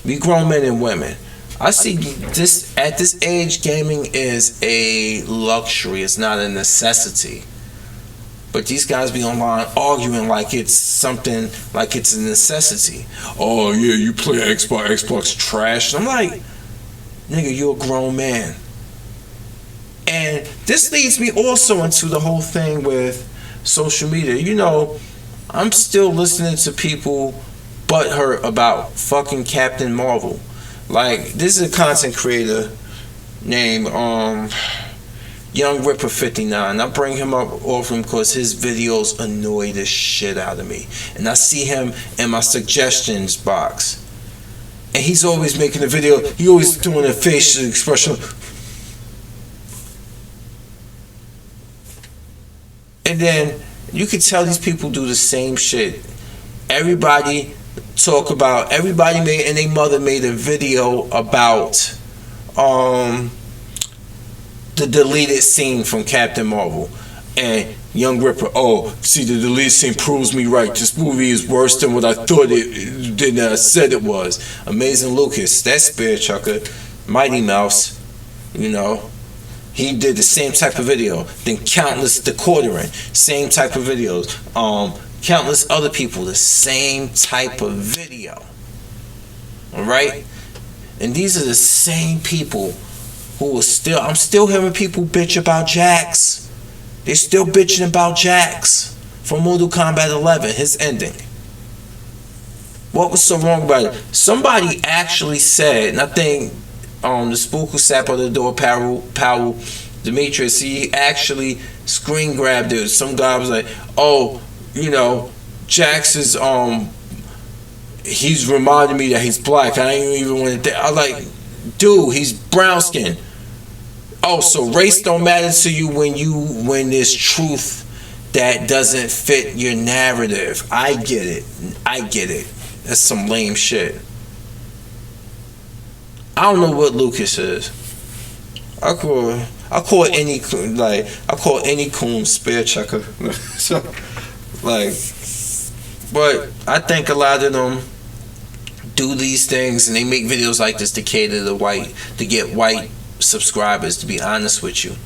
we grown men and women. I see this at this age, gaming is a luxury. It's not a necessity. But these guys be online arguing like it's something, like it's a necessity. Oh yeah, you play Xbox trash. I'm like, nigga, you're a grown man. And this leads me also into the whole thing with social media. I'm still listening to people butthurt about fucking Captain Marvel. Like, this is a content creator named Young Ripper 59. I bring him up often because his videos annoy the shit out of me. And I see him in my suggestions box. And he's always making a video. He always doing a facial expression. And then you can tell these people do the same shit. Everybody made, and their mother made a video about the deleted scene from Captain Marvel. And Young Ripper, see, the deleted scene proves me right. This movie is worse than what I thought I said it was. Amazing Lucas, that spear chucker, Mighty Mouse, he did the same type of video. Then countless, the quartering, same type of videos. Countless other people, the same type of video. Alright? And these are the same people who are I'm still hearing people bitch about Jax. They're still bitching about Jax from Mortal Kombat 11, his ending. What was so wrong about it? Somebody actually said, and I think the spook who sat by the door, Powell Demetrius, he actually screen grabbed it. Some guy was like, Jax is he's reminding me that he's black. I ain't even want to. I like, dude, he's brown skinned. Oh, so race don't matter to you when there's truth that doesn't fit your narrative. I get it. That's some lame shit. I don't know what Lucas is. I call any coon spear chucker. So, but I think a lot of them do these things and they make videos like this to cater to get white subscribers, to be honest with you.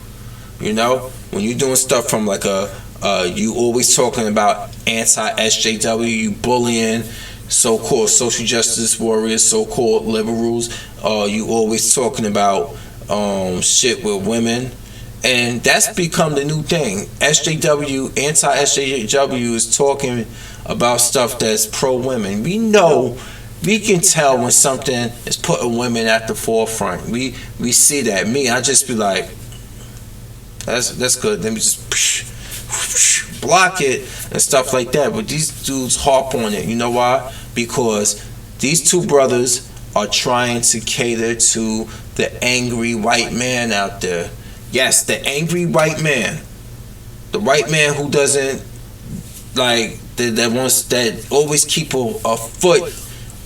When you're doing stuff from like you always talking about anti-SJW, you bullying so-called social justice warriors, so-called liberals, you always talking about shit with women And that's become the new thing. SJW, anti-SJW is talking about stuff that's pro-women. We know, we can tell when something is putting women at the forefront. We see that. I just be like, that's good. Let me just block it and stuff like that. But these dudes harp on it. You know why? Because these two brothers are trying to cater to the angry white man out there. Yes, the angry white man. The white man who doesn't like that always keep a foot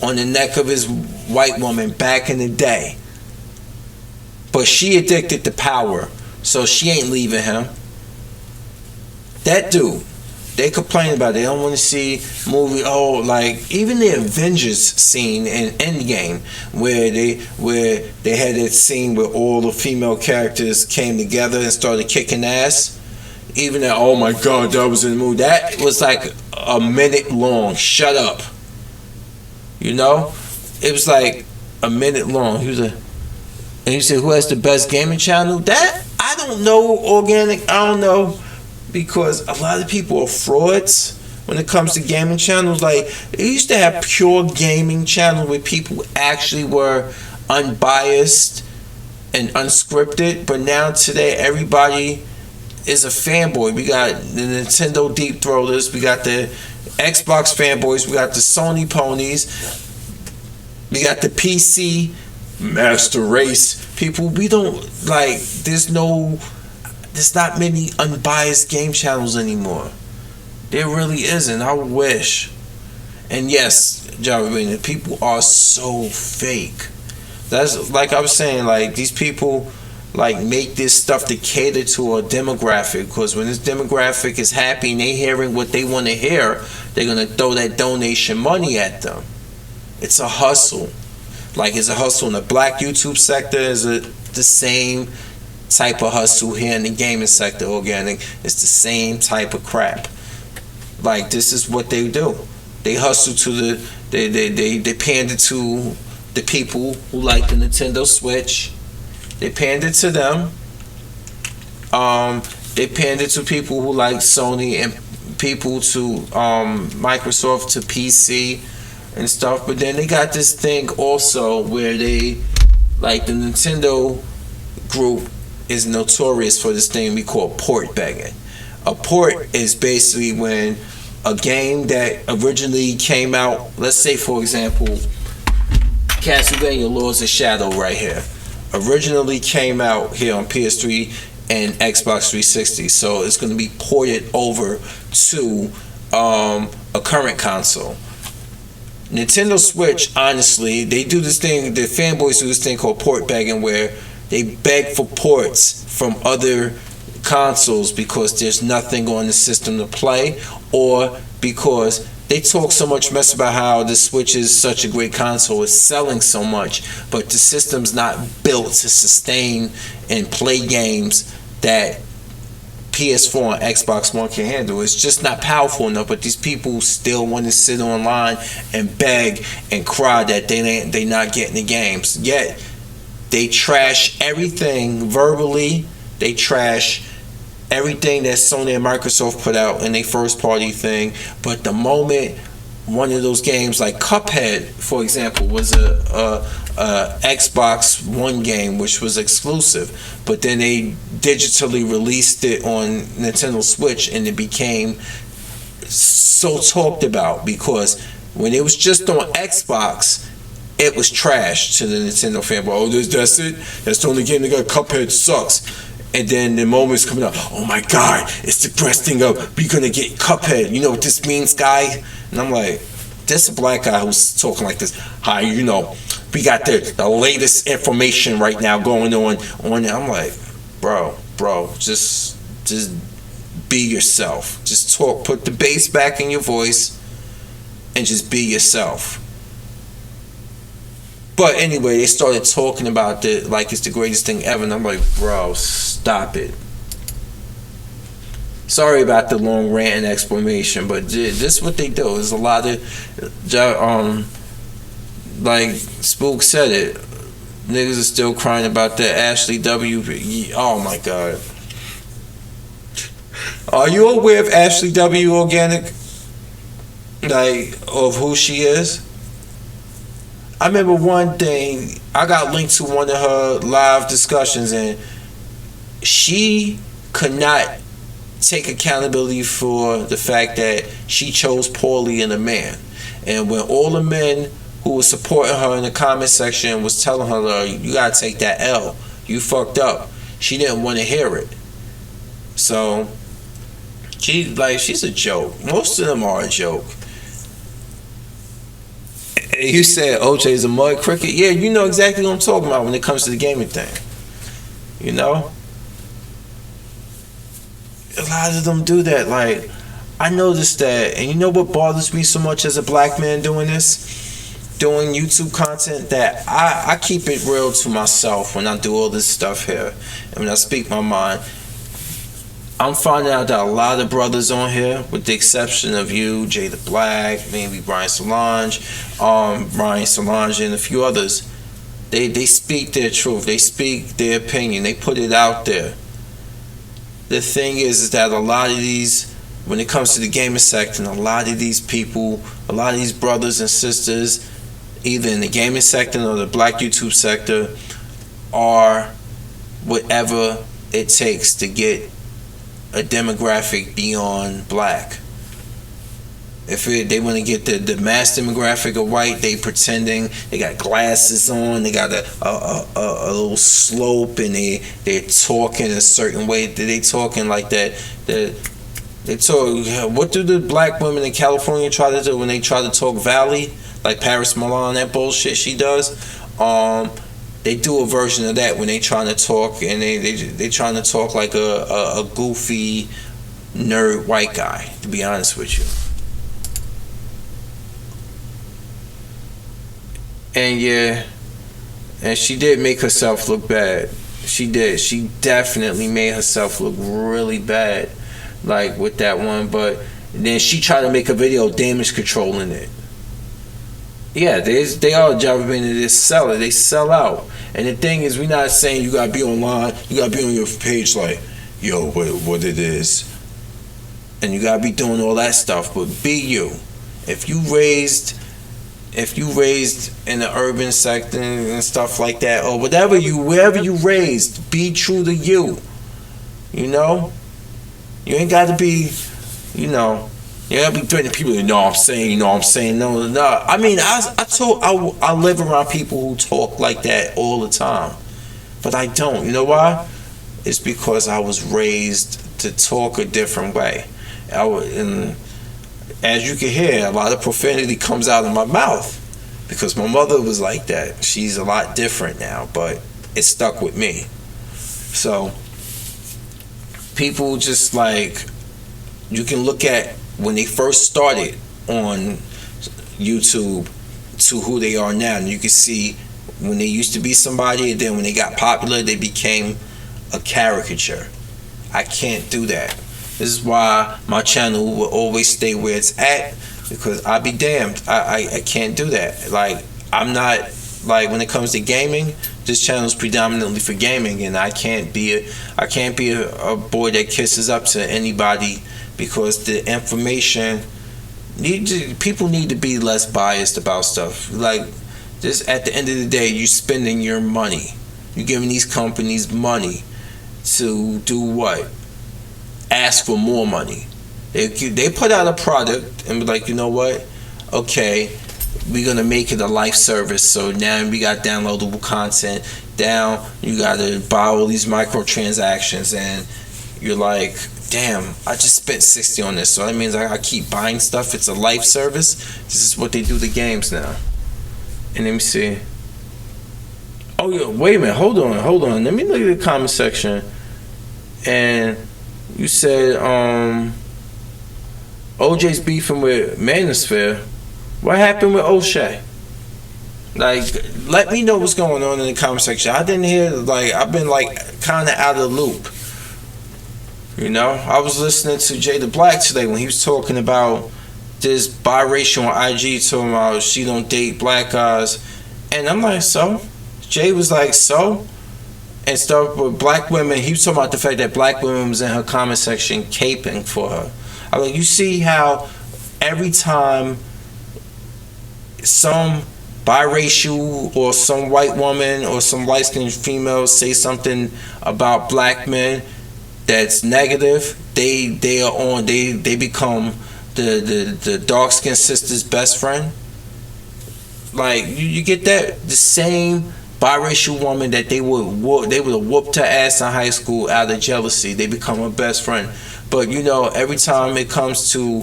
on the neck of his white woman back in the day. But she addicted to power, so she ain't leaving him. That dude, they complain about it. They don't want to see movie. Oh, like even the Avengers scene in Endgame, where they had that scene where all the female characters came together and started kicking ass. Even that, oh my God, that was in the movie. That was like a minute long. Shut up. You know, it was like a minute long. And he said, who has the best gaming channel? That I don't know. Organic, I don't know. Because a lot of people are frauds when it comes to gaming channels. Like, they used to have pure gaming channels where people actually were unbiased and unscripted. But now today, everybody is a fanboy. We got the Nintendo deep throaters. We got the Xbox fanboys. We got the Sony ponies. We got the PC master race people. We don't like. There's not many unbiased game channels anymore. There really isn't. I wish. And yes, Jared, people are so fake. That's like I was saying. Like these people, like make this stuff to cater to a demographic. Because when this demographic is happy and they hearing what they want to hear, they're gonna throw that donation money at them. It's a hustle. Like it's a hustle in the black YouTube sector. Is the same type of hustle here in the gaming sector. Organic, it's the same type of crap. Like this is what they do. They hustle to they pander to the people who like the Nintendo Switch. They pander to them. They pander to people who like Sony and people to Microsoft, to PC and stuff. But then they got this thing also where they, like the Nintendo group is notorious for this thing we call port begging. A port is basically when a game that originally came out, let's say for example, Castlevania Lords of Shadow right here, originally came out here on PS3 and Xbox 360. So it's going to be ported over to a current console. Nintendo Switch, honestly, they do this thing, the fanboys do this thing called port begging where they beg for ports from other consoles because there's nothing on the system to play, or because they talk so much mess about how the Switch is such a great console, it's selling so much, but the system's not built to sustain and play games that PS4 and Xbox One can handle. It's just not powerful enough, but these people still want to sit online and beg and cry that they're not getting the games. Yet they trash everything verbally. They trash everything that Sony and Microsoft put out in their first party thing. But the moment one of those games like Cuphead, for example, was a Xbox One game which was exclusive, but then they digitally released it on Nintendo Switch and it became so talked about because when it was just on Xbox, it was trash to the Nintendo fanboy. Oh, that's it? That's the only game that got Cuphead, sucks. And then the moment's coming up, oh my God, it's the best thing up. We're gonna get Cuphead. You know what this means, guy? And I'm like, this is a black guy who's talking like this. Hi, you know, we got the latest information right now going on. I'm like, bro, just be yourself. Just talk. Put the bass back in your voice, and just be yourself. But anyway, they started talking about it like it's the greatest thing ever, and I'm like, bro, stop it. Sorry about the long rant and explanation, but this is what they do. There's a lot of, like Spook said it, niggas are still crying about that Ashley W. Oh my God. Are you aware of Ashley W. Organic? Like, of who she is? I remember one thing, I got linked to one of her live discussions, and she could not take accountability for the fact that she chose poorly in a man. And when all the men who were supporting her in the comment section was telling her, you gotta take that L, you fucked up, she didn't want to hear it. So she's a joke. Most of them are a joke. You said OJ's a mud cricket. Yeah, you know exactly what I'm talking about when it comes to the gaming thing. You know? A lot of them do that. Like, I noticed that, and you know what bothers me so much as a black man doing this? Doing YouTube content, that I keep it real to myself when I do all this stuff here. And when I speak my mind, I'm finding out that a lot of brothers on here, with the exception of you, Jay the Black, maybe Brian Solange, and a few others, they speak their truth. They speak their opinion. They put it out there. The thing is that a lot of these, when it comes to the gaming sector, a lot of these people, a lot of these brothers and sisters, either in the gaming sector or the black YouTube sector, are whatever it takes to get a demographic beyond black. If they want to get the mass demographic of white, they pretending they got glasses on, they got a little slope, and they're talking a certain way. They talking like that. They talk. What do the black women in California try to do when they try to talk Valley, like Paris Milan, that bullshit she does? They do a version of that when they trying to talk, and they trying to talk like a goofy nerd white guy, to be honest with you. And yeah, and she did make herself look bad. She did. She definitely made herself look really bad, like with that one. But then she tried to make a video damage controlling it. Yeah, they are job being they sell it. They sell out. And the thing is, we're not saying you gotta be online. You gotta be on your page like, yo, what it is, and you gotta be doing all that stuff. But be you. If you raised in the urban sector and stuff like that, or wherever you raised, be true to you. You know, you ain't got to be, you know. You gotta be threatening people. No, I'm saying, no. I mean, I live around people who talk like that all the time, but I don't. You know why? It's because I was raised to talk a different way. And as you can hear, a lot of profanity comes out of my mouth because my mother was like that. She's a lot different now, but it stuck with me. So people just like, you can look at when they first started on YouTube to who they are now, and you can see when they used to be somebody, and then when they got popular, they became a caricature. I can't do that. This is why my channel will always stay where it's at, because I be damned, I can't do that. Like, I'm not, like, when it comes to gaming, this channel is predominantly for gaming, and I can't be a boy that kisses up to anybody, because the information people need to be less biased about stuff. Like, just at the end of the day, you're spending your money. You're giving these companies money to do what? Ask for more money. They put out a product and be like, you know what? Okay, we're gonna make it a life service. So now we got downloadable content. Down, you gotta buy all these microtransactions, and you're like, damn, I just spent 60 on this, so that means I keep buying stuff. It's a life service. This is what they do to games now. And let me see. Oh yeah, wait a minute, hold on. Let me look at the comment section. And you said OJ's beefing with Manosphere. What happened with O'Shea? Like, let me know what's going on in the comment section. I didn't hear, like, I've been like kind of out of the loop. You know, I was listening to Jay the Black today when he was talking about this biracial on IG, talking about she don't date black guys, and I'm like, so? Jay was like, so? and stuff with black women. He was talking about the fact that black women was in her comment section caping for her. I mean, you see how every time some biracial or some white woman or some light-skinned female say something about black men that's negative, they become the dark-skinned sister's best friend. Like you get that, the same biracial woman that they would have whooped her ass in high school out of jealousy, they become her best friend. But you know, every time it comes to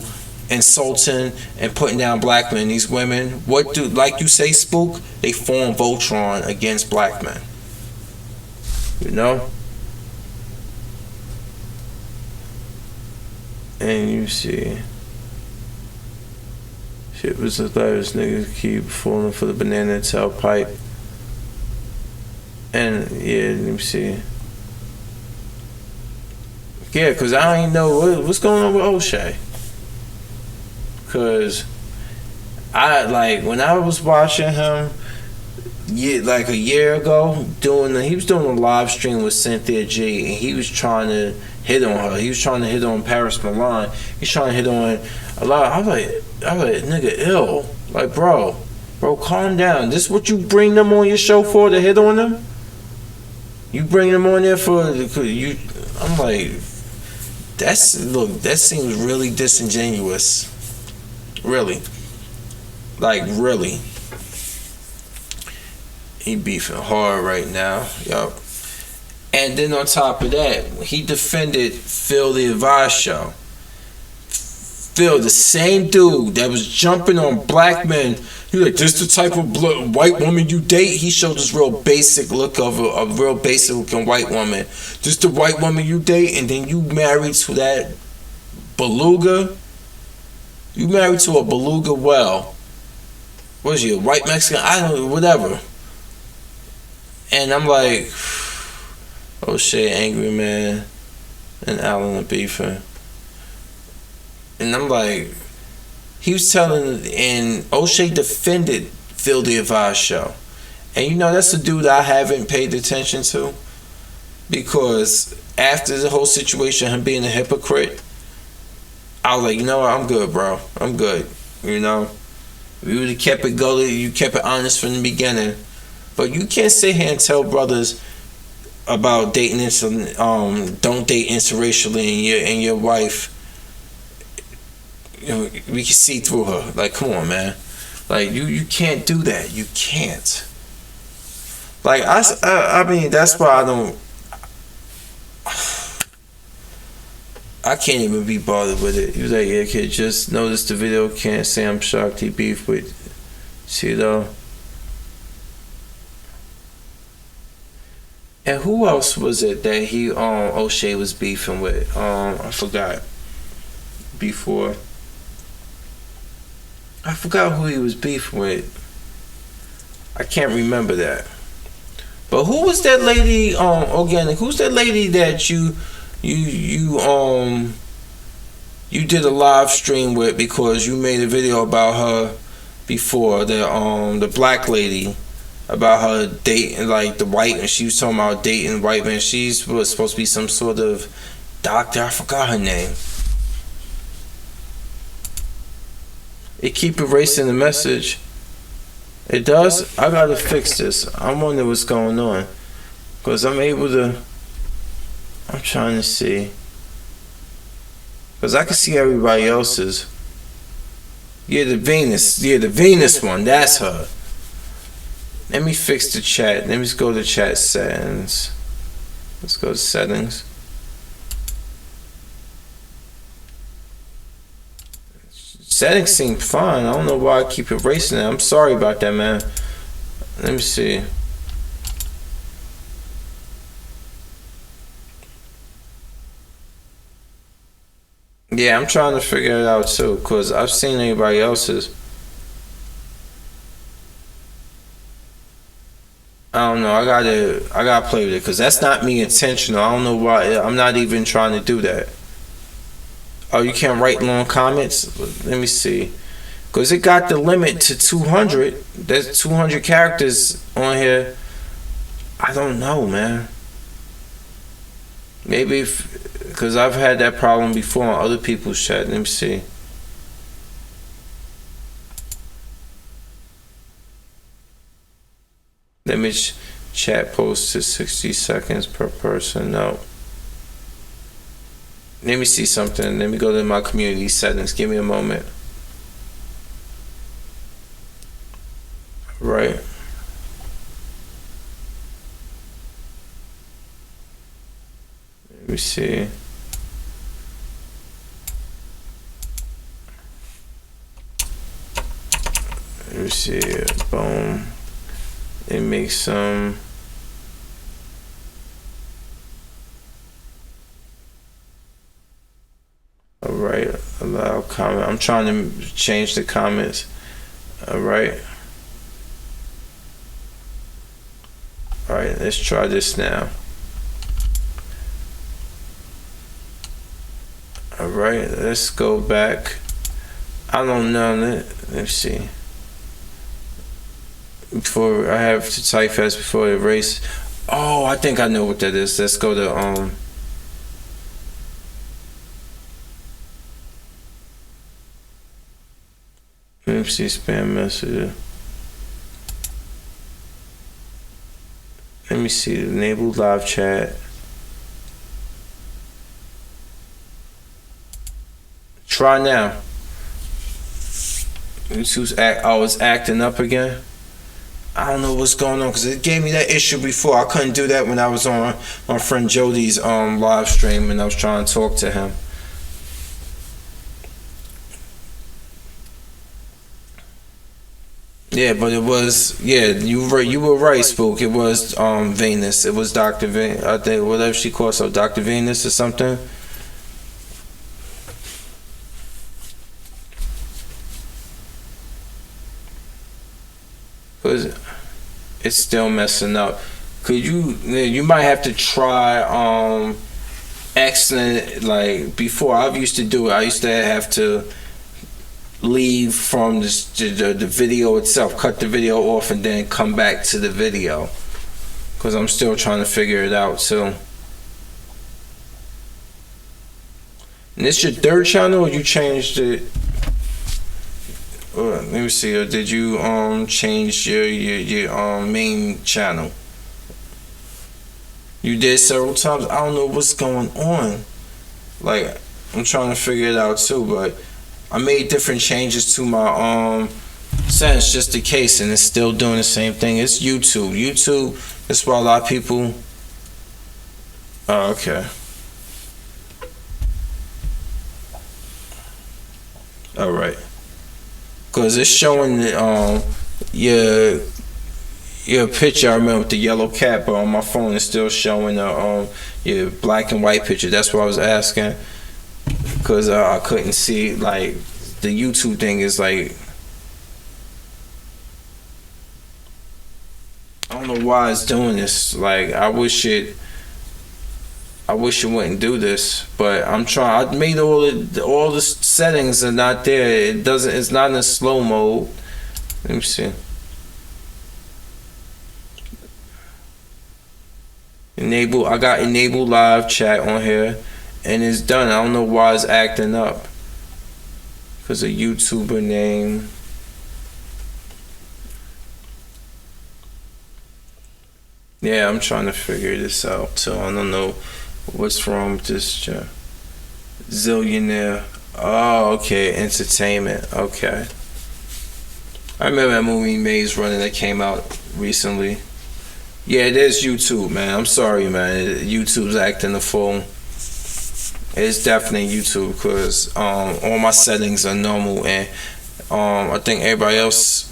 insulting and putting down black men, these women, what do, like you say, Spook, they form Voltron against black men. You know? And you see, shit was hilarious. Niggas keep falling for the banana tailpipe. And yeah, let me see. Yeah, because I ain't know what's going on with O'Shea. Because I, like, when I was watching him, like a year ago, he was doing a live stream with Cynthia G, and he was trying to hit on her. He was trying to hit on Paris Milan. He's trying to hit on a lot. I was like, nigga, ill. Like, bro, calm down. This what you bring them on your show for, to hit on them? You bring them on there for you? I'm like, that seems really disingenuous. Really. Like, really. He beefing hard right now. Yup. And then on top of that, he defended Phil the Advice Show. Phil, the same dude that was jumping on black men. He was like, this the type of white woman you date? He showed this real basic look of a real basic looking white woman. This the white woman you date? And then you married to that beluga? You married to a beluga whale. What is he, a white Mexican? I don't know, whatever. And I'm like, oh shit, Angry Man and Alan are beefing. And I'm like, he was telling, and O'Shea defended Phil the Advice Show. And you know, that's a dude I haven't paid attention to. Because after the whole situation, him being a hypocrite, I was like, you know what, I'm good, bro. I'm good. You know? You would have kept it gully, you kept it honest from the beginning. But you can't sit here and tell brothers about dating don't date interracially and your wife, you know, we can see through her. Like, come on, man. Like, you can't do that. You can't. Like, I mean, that's why I can't even be bothered with it. He was like, yeah, kid, just notice the video, can't say I'm shocked he beefed with. See, though? And who else was it that he O'Shea was beefing with? I forgot. Before. I forgot who he was beefing with. I can't remember that. But who was that lady, Organic? Who's that lady that you did a live stream with because you made a video about her before, the black lady, about her dating like the white, and she was talking about dating white men. She was supposed to be some sort of doctor. I forgot her name. It keep erasing the message. It does? I gotta fix this. I wonder what's going on. Because I'm trying to see. Because I can see everybody else's. Yeah, the Venus one. That's her. Let me fix the chat. Let me just go to chat settings. Let's go to settings. Settings seem fine. I don't know why I keep erasing it. I'm sorry about that, man. Let me see. Yeah, I'm trying to figure it out too, because I've seen anybody else's. I don't know. I gotta play with it, because that's not me intentional. I don't know why. I'm not even trying to do that. Oh, you can't write long comments? Let me see. Because it got the limit to 200. There's 200 characters on here. I don't know, man. Maybe if, because I've had that problem before on other people's chat. Let me see. Image chat post to 60 seconds per person. No. Let me see something. Let me go to my community settings. Give me a moment. Right. Let me see. Let me see. Boom. It makes some. All right. Allow comment. I'm trying to change the comments. All right. All right. Let's try this now. All right. Let's go back. I don't know. Let's see. Before I have to type fast before the race. Oh, I think I know what that is. Let's go to let me see spam message. Let me see enable live chat. Try now. YouTube's it's acting up again. I don't know what's going on because it gave me that issue before. I couldn't do that when I was on my friend Jody's live stream and I was trying to talk to him. Yeah, but it was you were right, Spook. It was Venus. It was Dr. Venus. I think whatever she calls herself, Dr. Venus or something. It's still messing up. Could you might have to try excellent like before. I used to do it. I used to have to leave from the video itself, cut the video off and then come back to the video because I'm still trying to figure it out too. And this your third channel or you changed it? Let me see. Or did you change your main channel? You did several times. I don't know what's going on. Like I'm trying to figure it out too, but I made different changes to my settings just in case, and it's still doing the same thing. It's YouTube. YouTube. That's why a lot of people. Oh, okay. All right. Cause it's showing your picture. I remember with the yellow cat, but on my phone it's still showing your black and white picture. That's what I was asking. Cause I couldn't see like the YouTube thing is like I don't know why it's doing this. Like I wish it wouldn't do this, but I'm trying. I made all the settings are not there. It doesn't. It's not in a slow mode. Let me see. Enable. I got enable live chat on here, and it's done. I don't know why it's acting up. Cause a YouTuber name. Yeah, I'm trying to figure this out too. I don't know what's wrong with this chat. Zillionaire. Oh, okay. Entertainment. Okay. I remember that movie Maze Runner that came out recently. Yeah, it is YouTube, man. I'm sorry, man. YouTube's acting a fool. It's definitely YouTube because all my settings are normal and I think everybody else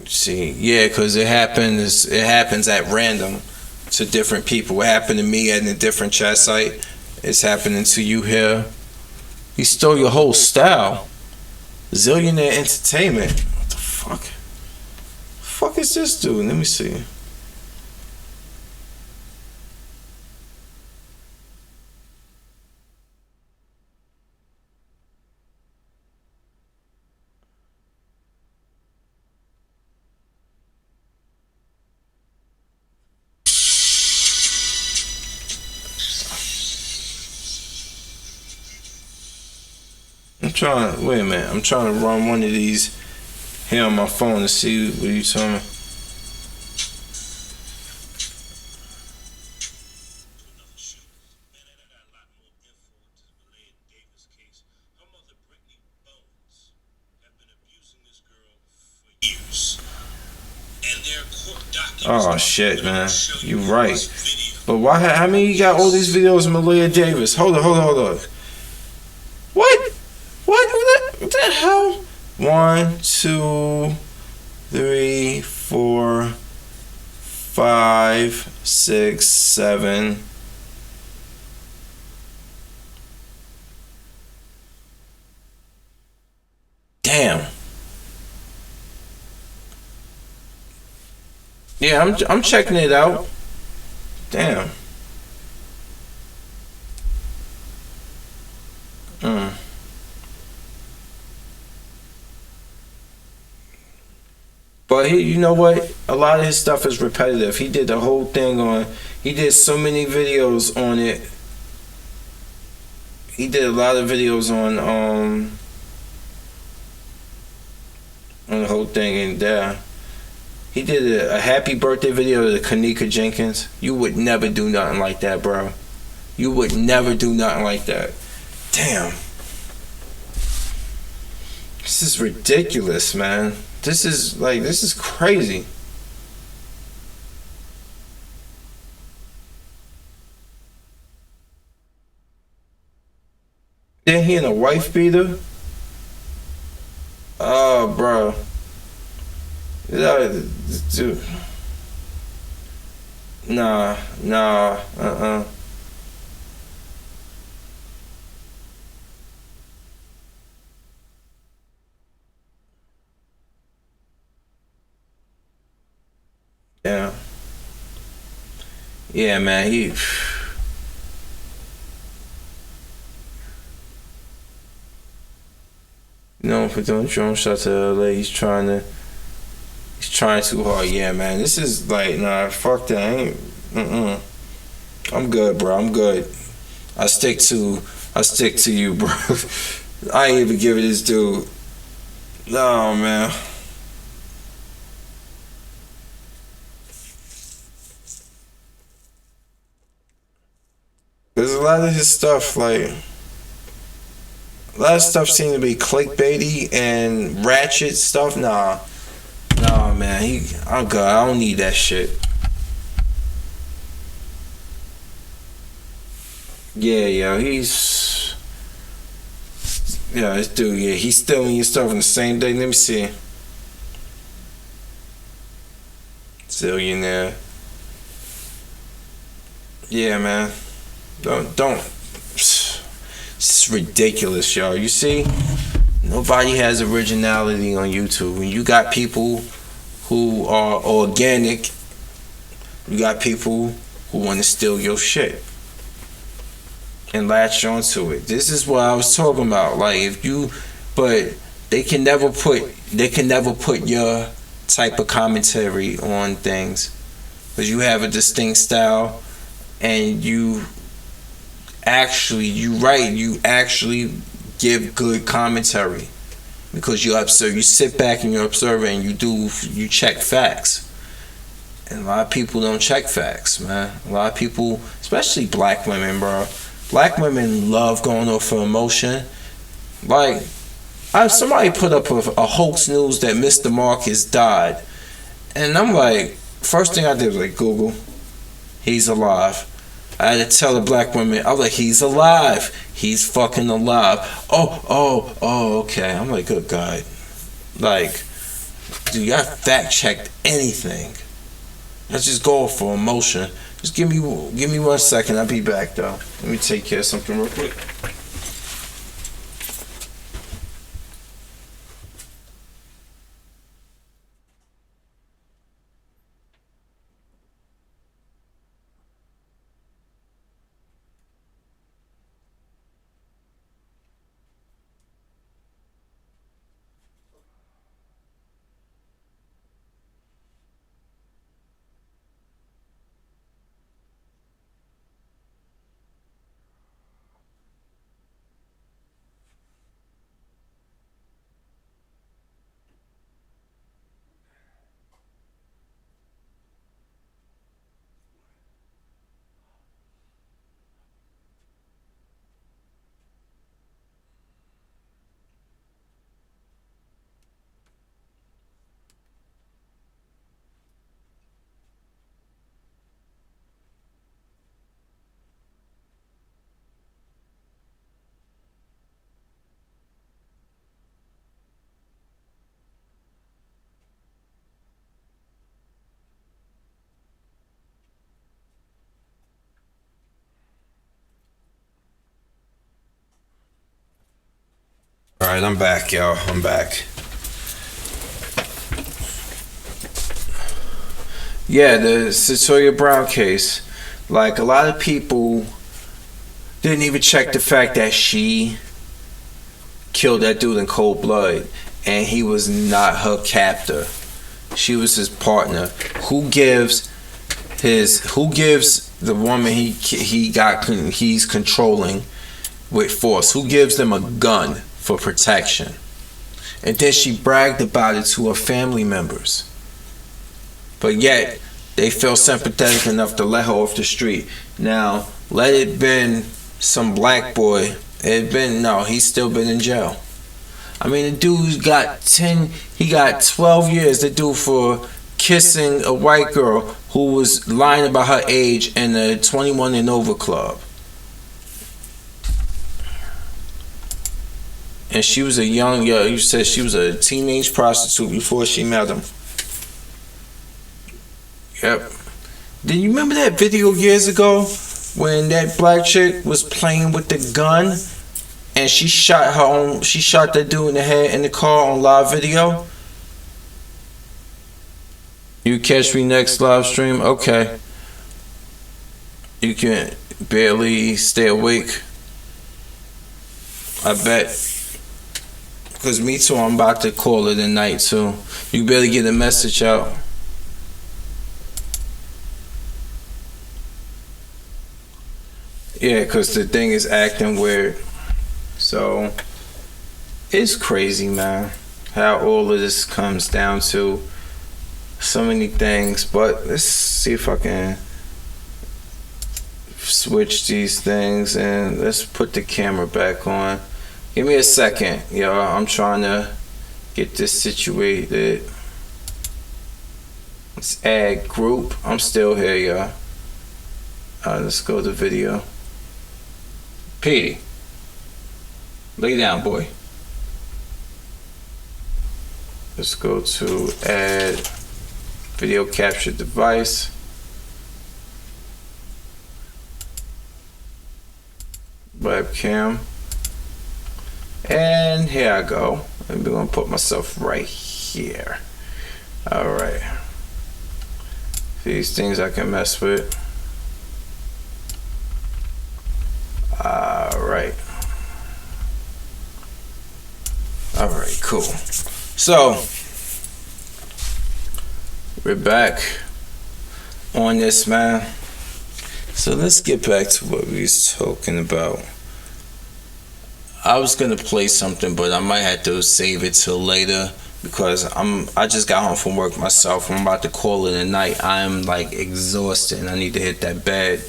see, yeah, because it happens at random to different people. It happened to me at a different chat site. It's happening to you here. He stole your whole style. Zillionaire Entertainment. What the fuck? The fuck is this dude? Let me see. Wait a minute. I'm trying to run one of these here on my phone to see what you telling me. Oh shit, man. You right. But why? How many you got all these videos of Malia Davis? Hold on. What? What the hell? 1, 2, 3, 4, 5, 6, 7. Damn. Yeah, I'm checking it out. Damn. But you know what? A lot of his stuff is repetitive. He did the whole thing on. He did so many videos on it. He did a lot of videos on the whole thing, and he did a happy birthday video to Kanika Jenkins. You would never do nothing like that, bro. You would never do nothing like that. Damn. This is ridiculous, man. This is crazy. Then he in a wife beater? Oh, bro. Dude. Nah. Yeah. Yeah, man, he... Known for doing drone shots to LA. He's trying too hard. Yeah, man. This is like, nah, fuck that. I ain't, I'm good, bro. I'm good. I stick to you, bro. I ain't even give it this dude. No, man. There's a lot of his stuff, like, a lot of stuff seems to be clickbaity and ratchet stuff. Nah, man. I'm good. I don't need that shit. Yeah, this dude, yeah, he's stealing your stuff on the same day. Let me see. Zillionaire. Yeah, man. Don't. It's ridiculous, y'all. You see, nobody has originality on YouTube. When you got people who are organic, you got people who want to steal your shit and latch onto it. This is what I was talking about. Like, but they can never put your type of commentary on things, because you have a distinct style, and you actually give good commentary, because you observe, you sit back and you observe, and you check facts. And a lot of people don't check facts, man. A lot of people, especially black women, bro. Black women love going off of emotion. Like, somebody put up a hoax news that Mr. Marcus died, and I'm like, first thing I did was like, Google, he's alive. I had to tell the black women, I was like, he's alive. He's fucking alive. Oh, okay. I'm like, good God. Like, dude, y'all fact checked anything. Let's just go for emotion. Just give me 1 second. I'll be back, though. Let me take care of something real quick. Alright, I'm back, y'all. I'm back. Yeah, the Cecilia Brown case. Like, a lot of people didn't even check the fact that she killed that dude in cold blood, and he was not her captor. She was his partner. Who gives the woman he's controlling with force? Who gives them a gun for protection? And then she bragged about it to her family members. But yet they felt sympathetic enough to let her off the street. Now, let it been some black boy, he's still been in jail. I mean, the dude got 12 years, the dude, for kissing a white girl who was lying about her age in a 21 and over club. And she was you said she was a teenage prostitute before she met him. Yep. Do you remember that video years ago when that black chick was playing with the gun and she shot that dude in the head in the car on live video? You catch me next live stream? Okay. You can barely stay awake, I bet. Because me too, I'm about to call it a night too. You barely get a message out. Yeah, because the thing is acting weird. So, it's crazy, man, how all of this comes down to so many things. But let's see if I can switch these things and let's put the camera back on. Give me a second, y'all. I'm trying to get this situated. Let's add group. I'm still here, y'all. Let's go to video. Petey, lay down, boy. Let's go to add video capture device. Webcam. And here I go. I'm gonna put myself right here. Alright. These things I can mess with. Alright, cool. So, we're back on this, man. So let's get back to what we was talking about. I was gonna play something, but I might have to save it till later because I just got home from work myself. I'm about to call it a night. I'm like exhausted and I need to hit that bed.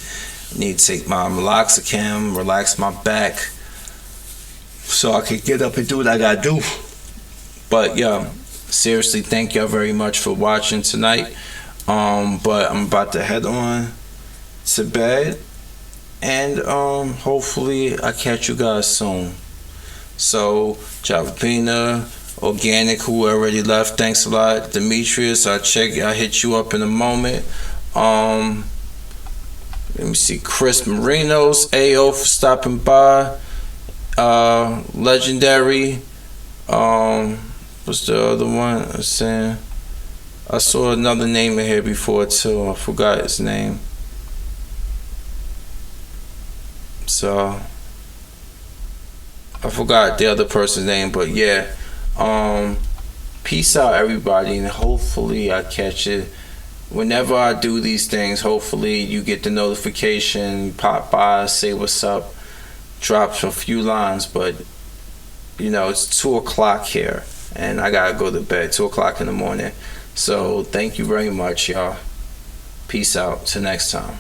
I need to take my meloxicam, relax my back so I could get up and do what I gotta do. But yeah, seriously, thank y'all very much for watching tonight. But I'm about to head on to bed, and hopefully I catch you guys soon. So Javapina, Organic, who already left, thanks a lot. Demetrius, I'll hit you up in a moment. Let me see, Chris Marinos, AO for stopping by. Legendary, what's the other one? I saw another name in here before too. I forgot his name. So I forgot the other person's name, but yeah. Peace out, everybody, and hopefully I catch it. Whenever I do these things, hopefully you get the notification, pop by, say what's up, drop a few lines. But you know, it's 2 o'clock here and I gotta go to bed, 2 o'clock in the morning. So thank you very much, y'all. Peace out till next time.